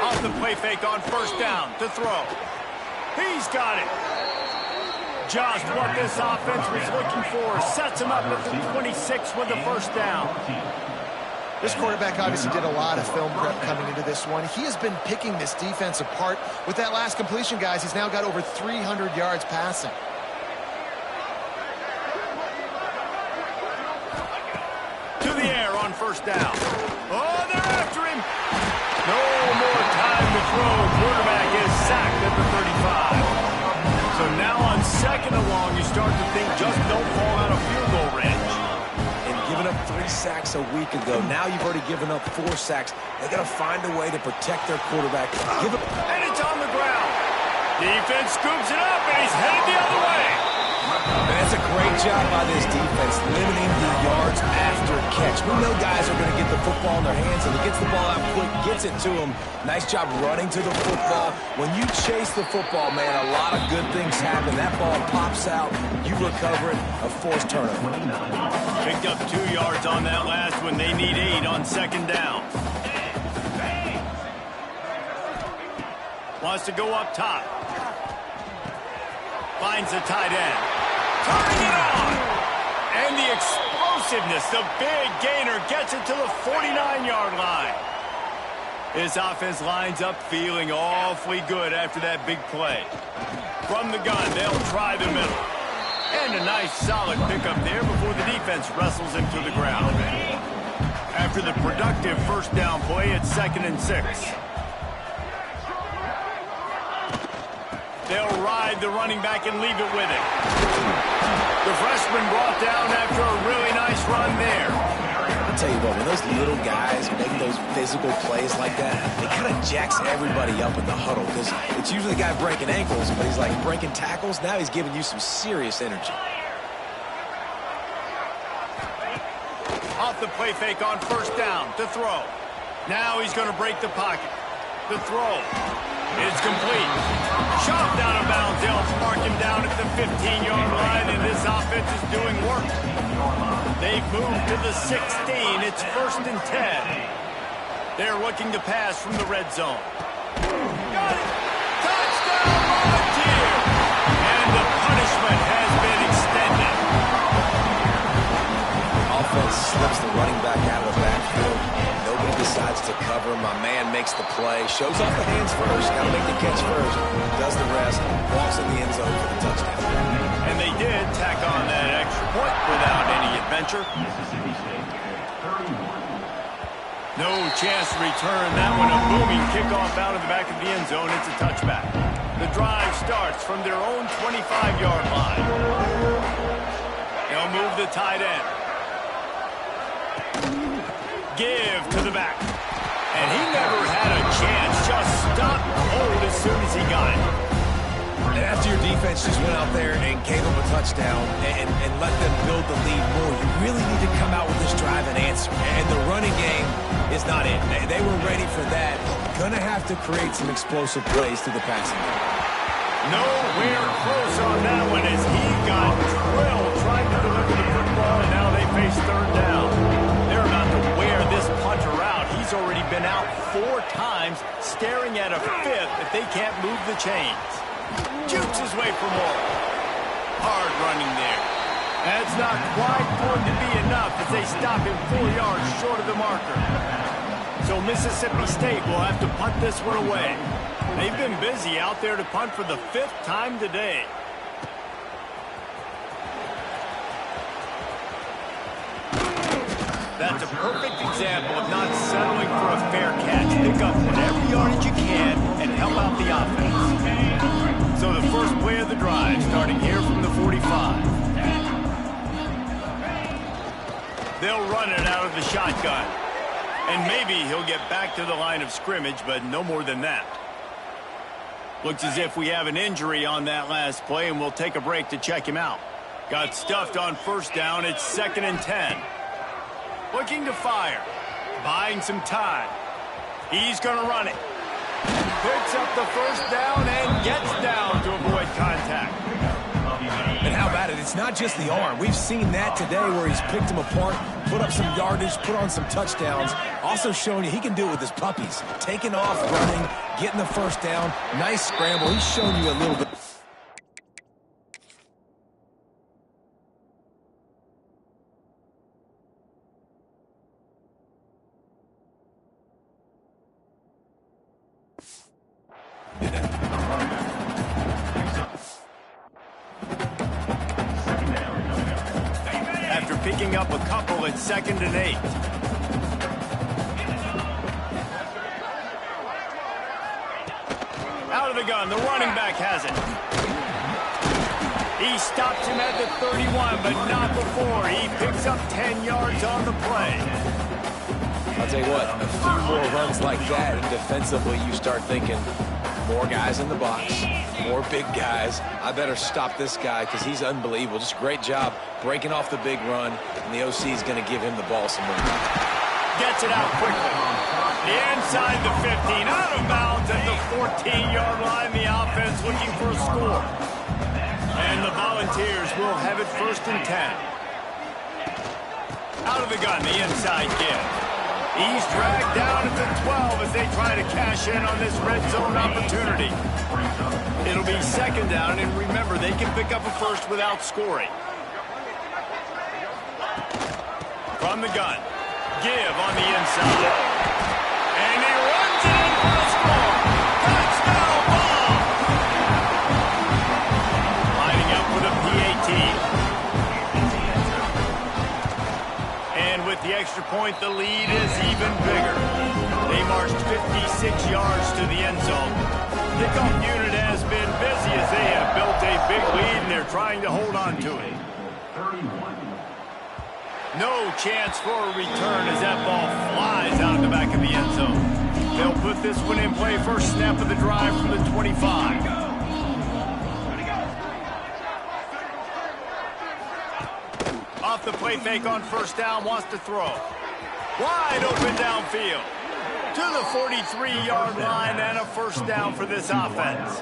Off the play fake on first down to throw. He's got it. Just what this offense was looking for. Sets him up at the 26 with the first down.
This quarterback obviously did a lot of film prep coming into this one. He has been picking this defense apart. With that last completion, guys, he's now got over 300 yards passing.
To the air on first down. Oh, they're after him. No more time to throw. Quarterback is sacked at the 35. So now on second and long, you start to think just don't fall out of field goal range.
Giving up 3 sacks a week ago. Now you've already given up 4 sacks. They got to find a way to protect their quarterback.
And it's on the ground. Defense scoops it up, and he's headed the other way.
And that's a great job by this defense, limiting the yards after catch. We know guys are going to get the football in their hands, and he gets the ball out quick, gets it to him. Nice job running to the football. When you chase the football, man, a lot of good things happen. That ball pops out, you recover it, a forced turnover.
Picked up 2 yards on that last one. They need 8 on second down. Wants to go up top. Finds the tight end. Turning it on! And the explosiveness, the big gainer gets it to the 49-yard line. His offense lines up feeling awfully good after that big play. From the gun, they'll try the middle. And a nice solid pickup there before the defense wrestles him to the ground. After the productive first down play, it's 2nd and 6. They'll ride the running back and leave it with him. The freshman brought down after a really nice run there.
I'll tell you what, when those little guys make those physical plays like that, it kind of jacks everybody up in the huddle because it's usually the guy breaking ankles, but he's like breaking tackles. Now he's giving you some serious energy.
Off the play fake on first down to throw. Now he's going to break the pocket. The throw is complete. Shoved out of bounds. They'll mark him down at the 15-yard line, and this offense is doing work. They've moved to the 16. It's 1st and 10. They're looking to pass from the red zone. Got it! Touchdown, Volunteer! And the punishment has been extended.
Offense slips the running back out of the backfield. Nobody decides to cover. My man makes the play. Shows off the hands first. Got to make the catch first. Does the rest. Walks in the end zone for the touchdown.
And they did tack on that extra point without any adventure.
Mississippi State scored 31.
No chance to return that one. A booming kickoff out of the back of the end zone. It's a touchback. The drive starts from their own 25-yard line. They'll move the tight end. Give to the back. And he never had a chance. Just stopped cold as soon as he got it.
And after your defense just went out there and gave them a touchdown and let them build the lead more, you really need to come out with this drive and answer. And the running game is not it. They were ready for that. Gonna have to create some explosive plays through the passing game.
Nowhere close on that one as he got drilled trying to deliver the football, and now they face third down. They're about to wear this punter out. He's already been out 4 times, staring at a 5th if they can't move the chains. Jukes his way for more. Hard running there. That's not quite going to be enough as they stop him 4 yards short of the marker. So Mississippi State will have to punt this one away. They've been busy out there to punt for the 5th time today. That's a perfect example of not settling for a fair catch. Pick up whatever yardage you can and help out the offense. So the first play of the drive, starting here from the 45. They'll run it out of the shotgun. And maybe he'll get back to the line of scrimmage, but no more than that. Looks as if we have an injury on that last play, and we'll take a break to check him out. Got stuffed on first down. It's 2nd and 10. Looking to fire. Buying some time. He's going to run it. Picks up the first down and gets down to avoid contact.
And how about it? It's not just the arm. We've seen that today where he's picked them apart, put up some yardage, put on some touchdowns. Also showing you he can do it with his puppies. Taking off, running, getting the first down. Nice scramble. He's shown you a little bit.
After picking up a couple, it's 2nd and 8. Out of the gun, the running back has it. He stops him at the 31, but not before. He picks up 10 yards on the play.
I'll tell you what, a few more runs like that, and defensively you start thinking, more guys in the box, more big guys. I better stop this guy because he's unbelievable. Just a great job breaking off the big run, and the OC is going to give him the ball some more.
Gets it out quickly. The inside the 15, out of bounds at the 14-yard line. The offense looking for a score. And the Volunteers will have it 1st and 10. Out of the gun, the inside give. He's dragged down at the 12 as they try to cash in on this red zone opportunity. It'll be second down, and remember, they can pick up a first without scoring. From the gun, give on the inside. And he runs it in for a score. Touchdown ball. Lining up with a PAT. And with the extra point, the lead is even bigger. They marched 56 yards to the end zone. Kickoff unit has been busy as they have built a big lead, and they're trying to hold on to it.
31.
No chance for a return as that ball flies out of the back of the end zone. They'll put this one in play first snap of the drive from the 25. Off the play fake on first down, wants to throw. Wide open downfield. To the 43-yard line and a first down for this offense.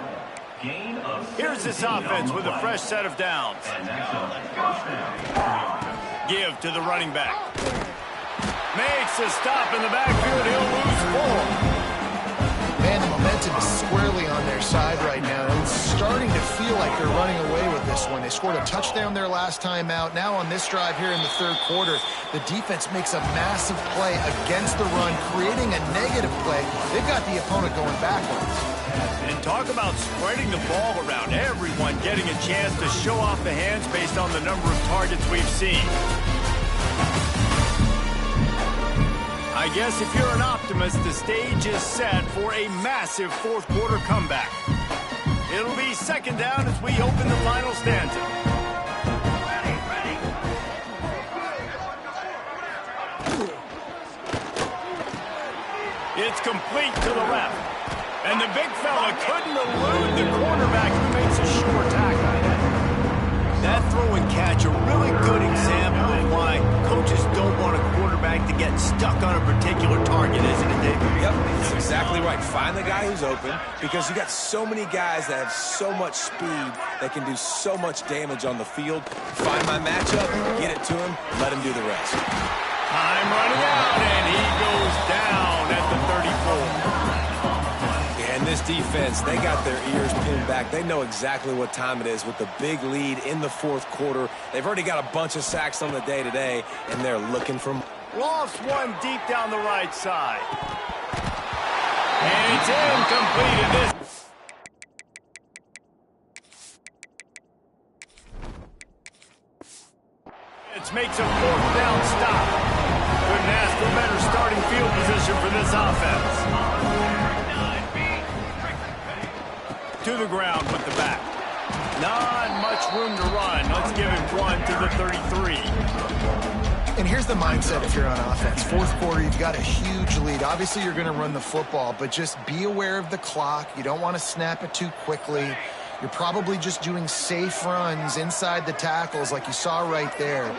Here's this offense with a fresh set of downs. Give to the running back. Makes a stop in the backfield. He'll lose 4.
Man, the momentum is squarely on their side right now. It's starting to feel like they're running away with this one. They scored a touchdown their last time out. Now on this drive here in the third quarter, the defense makes a massive play against the run, creating a negative play. They've got the opponent going backwards.
And talk about spreading the ball around. Everyone getting a chance to show off the hands based on the number of targets we've seen. I guess if you're an optimist, the stage is set for a massive fourth quarter comeback. It'll be second down as we open the final stanza. It's complete to the left. And the big fella couldn't elude the cornerback who makes a sure tackle. That throw and catch, a really good example of why coaches don't want a quarterback to get stuck on a particular target, isn't it, Dave?
Yep, that's exactly right. Find the guy who's open because you got so many guys that have so much speed that can do so much damage on the field. Find my matchup, get it to him, let him do the rest.
Time running out, and he goes down at the 34.
And this defense, they got their ears pinned back. They know exactly what time it is with the big lead in the fourth quarter. They've already got a bunch of sacks on the day today, and they're looking for...
Lost one deep down the right side. And it's incomplete. It makes a fourth down stop. Couldn't ask for better starting field position for this offense. To the ground with the back. Not much room to run. Let's give him one to the 33.
And here's the mindset if you're on offense. Fourth quarter, you've got a huge lead. Obviously, you're going to run the football, but just be aware of the clock. You don't want to snap it too quickly. You're probably just doing safe runs inside the tackles like you saw right there.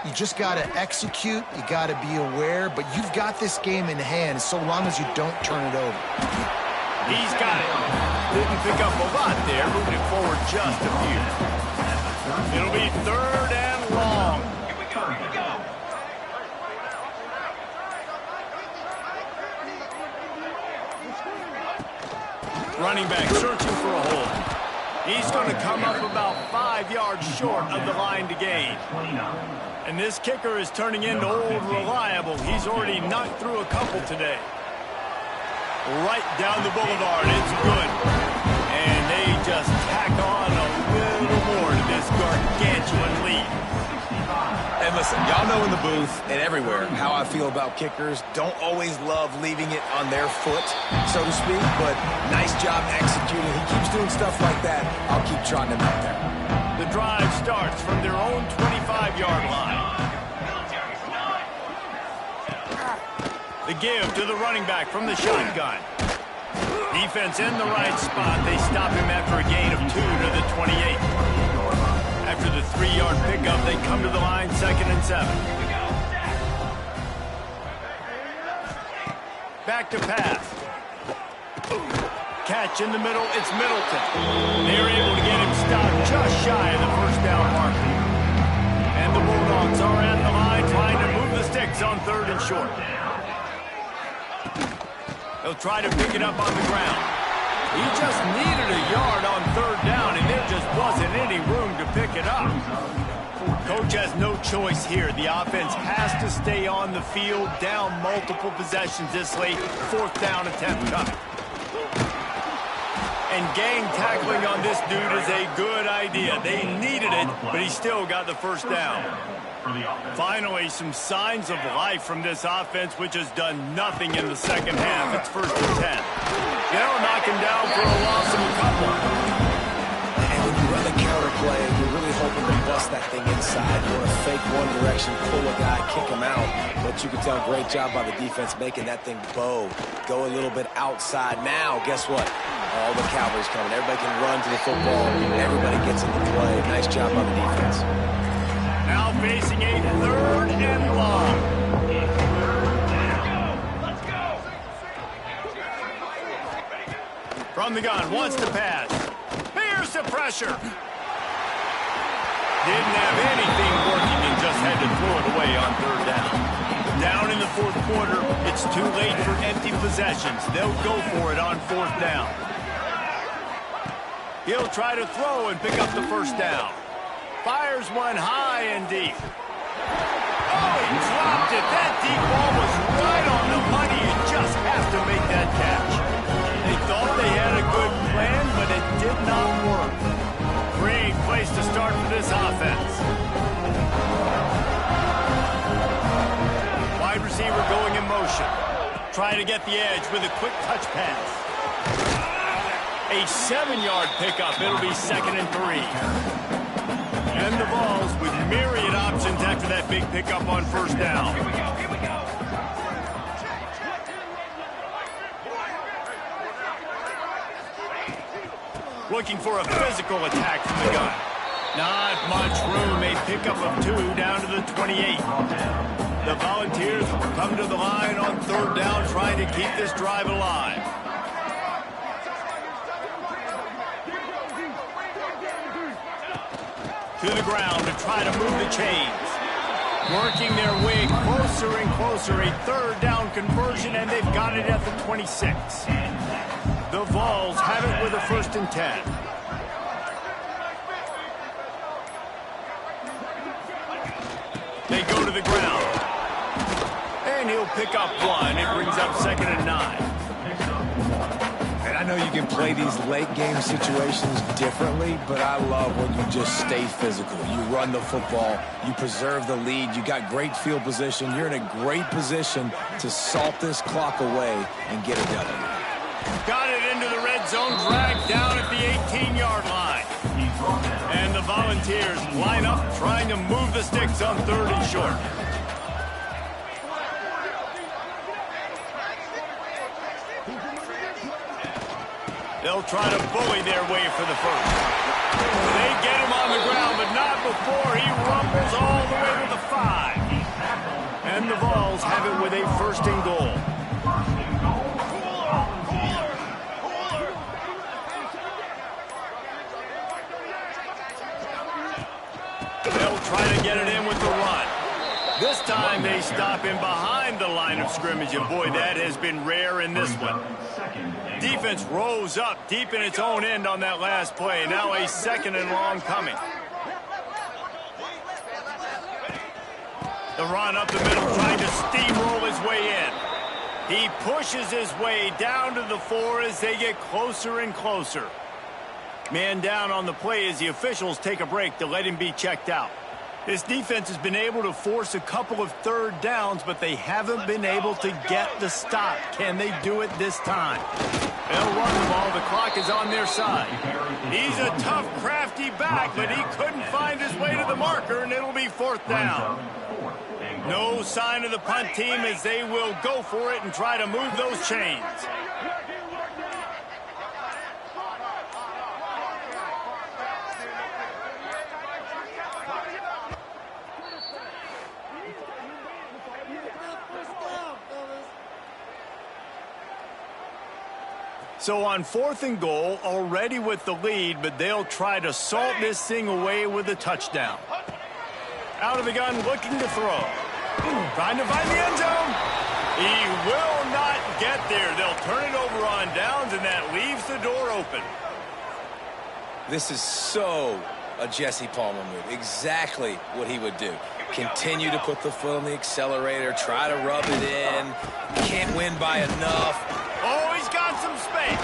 You just got to execute. You got to be aware, but you've got this game in hand so long as you don't turn it over.
He's got it. Didn't pick up a lot there, moving it forward just a few. It'll be third and long.
Here we go.
Running back searching for a hole. He's going to come up about 5 yards short of the line to gain. And this kicker is turning into old reliable. He's already knocked through a couple today. Right down the boulevard. It's good. And they just tack on a little more to this gargantuan lead.
And listen, y'all know in the booth and everywhere how I feel about kickers. Don't always love leaving it on their foot, so to speak, but nice job executing. He keeps doing stuff like that. I'll keep trotting him out there.
The drive starts from their own 25-yard line. The give to the running back from the shotgun. Defense in the right spot. They stop him after a gain of 2 to the 28. After the 3-yard pickup, they come to the line, 2nd and 7. Back to pass. Catch in the middle, it's Middleton. They're able to get him stopped just shy of the first down marker. And the Bulldogs are at the line trying to move the sticks on 3rd and short. He'll try to pick it up on the ground. He just needed a yard on 3rd down, and there just wasn't any room to pick it up. Coach has no choice here. The offense has to stay on the field, down multiple possessions this late. 4th down attempt coming. And gang tackling on this dude is a good idea. They needed it, but he still got the 1st down. Finally, some signs of life from this offense, which has done nothing in the second half. It's 1st and 10. They'll knock him down for a loss of a couple.
And when you run the counter play, you're really hoping to bust that thing inside. You want to fake one direction, pull a guy, kick him out. But you can tell, great job by the defense making that thing bow. Go a little bit outside. Now, guess what? All the Cowboys coming. Everybody can run to the football. Everybody gets into play. Nice job by the defense.
Now facing a 3rd and long.
Let's go.
From the gun, wants to pass. Here's the pressure. Didn't have anything working and just had to throw it away on 3rd down. Down in the 4th quarter, it's too late for empty possessions. They'll go for it on 4th down. He'll try to throw and pick up the 1st down. Fires one high and deep. Oh, he dropped it. That deep ball was right on the money. You just have to make that catch. They thought they had a good plan, but it did not work. Great place to start for this offense. Wide receiver going in motion. Trying to get the edge with a quick touch pass. A 7-yard pickup. It'll be 2nd and 3. And the Vols with myriad options after that big pickup on 1st down.
Here we go.
Looking for a physical attack from the gun. Not much room. A pickup of 2 down to the 28. The Volunteers come to the line on 3rd down trying to keep this drive alive. To the ground to try to move the chains. Working their way closer and closer. A 3rd down conversion, and they've got it at the 26. The Vols have it with a 1st and 10. They go to the ground. And he'll pick up 1. It brings up 2nd and 9.
And I know you can play these late game situations differently, but I love when you just stay physical. You run the football, you preserve the lead, you got great field position, you're in a great position to salt this clock away and get a W.
Got it into the red zone, dragged down at the 18-yard line. And the Volunteers line up trying to move the sticks on 3rd and short. They'll try to bully their way for the 1st. They get him on the ground, but not before he rumbles all the way to the 5. And the Vols have it with a 1st and goal. They'll try to get it in with the run. This time they stop him behind the line of scrimmage, and boy, that has been rare in this one. Defense rose up deep in its own end on that last play. Now a 2nd and long coming. The run up the middle, trying to steamroll his way in. He pushes his way down to the 4 as they get closer and closer. Man down on the play as the officials take a break to let him be checked out. This defense has been able to force a couple of 3rd downs, but they haven't been able to get the stop. Can they do it this time? They'll run the ball. The clock is on their side. He's a tough, crafty back, but he couldn't find his way to the marker, and it'll be 4th down. No sign of the punt team as they will go for it and try to move those chains. So on 4th and goal, already with the lead, but they'll try to salt this thing away with a touchdown. Out of the gun, looking to throw. Trying to find the end zone. He will not get there. They'll turn it over on downs, and that leaves the door open.
This is so a Jesse Palmer move. Exactly what he would do. Continue to put the foot on the accelerator, try to rub it in. Can't win by enough.
Oh, he's got some space.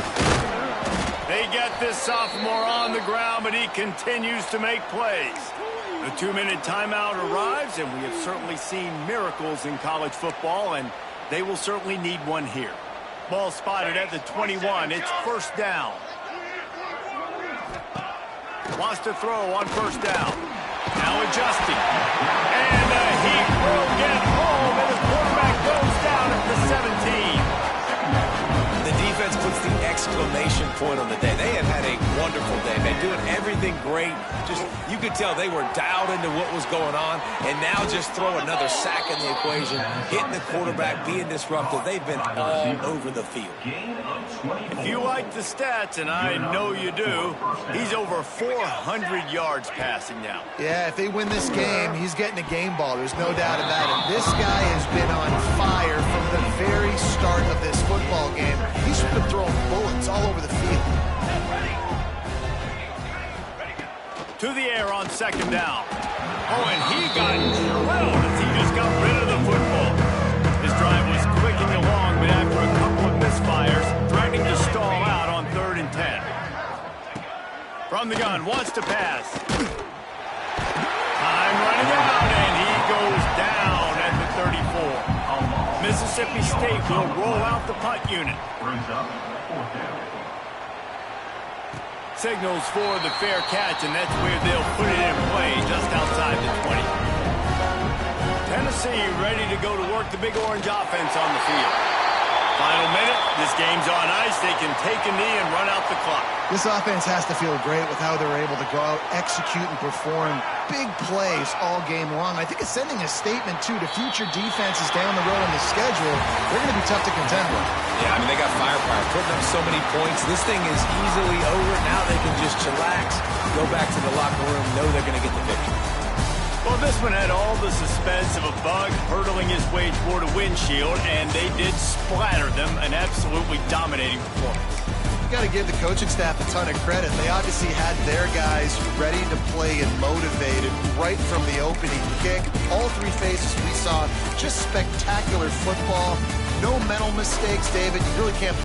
They get this sophomore on the ground, but he continues to make plays. The 2-minute timeout arrives, and we have certainly seen miracles in college football, and they will certainly need one here. Ball spotted at the 21. It's first down. Wants to throw on first down. Now adjusting. And he will get home, and the quarterback goes down at the 17.
The defense puts the exclamation point on the day. They have had a wonderful day, man. Doing everything great. Just, you could tell they were dialed into what was going on, and now just throw another sack in the equation, hitting the quarterback, being disruptive. They've been all over the field.
If you like the stats, and I know you do, he's over 400 yards passing now.
Yeah, if they win this game, he's getting a game ball. There's no doubt about it. This guy has been on fire from the very start of this football game. He's been throwing bullets all over the field.
To the air on second down. Oh, and he got drilled as he just got rid of the football. His drive was clicking along, but after a couple of misfires, threatening to stall out on 3rd and 10. From the gun, wants to pass. Time running out, and he goes down at the 34. Mississippi State will roll out the punt unit.
Brings up fourth down.
Signals for the fair catch, and that's where they'll put it in play just outside the 20. Tennessee ready to go to work the Big Orange offense on the field. Final minute, this game's on ice. They can take a knee and run out the clock.
This offense has to feel great with how they're able to go out, execute, and perform big plays all game long. I think it's sending a statement, too, to future defenses down the road on the schedule. They're going to be tough to contend with.
Yeah, I mean, they got firepower, putting up so many points. This thing is easily over. Now they can just chillax, go back to the locker room, know they're going to get the victory.
Well, this one had all the suspense of a bug hurtling his way toward a windshield, and they did splatter them, an absolutely dominating performance.
You got to give the coaching staff a ton of credit. They obviously had their guys ready to play and motivated right from the opening kick. All three phases we saw, just spectacular football. No mental mistakes, David. You really can't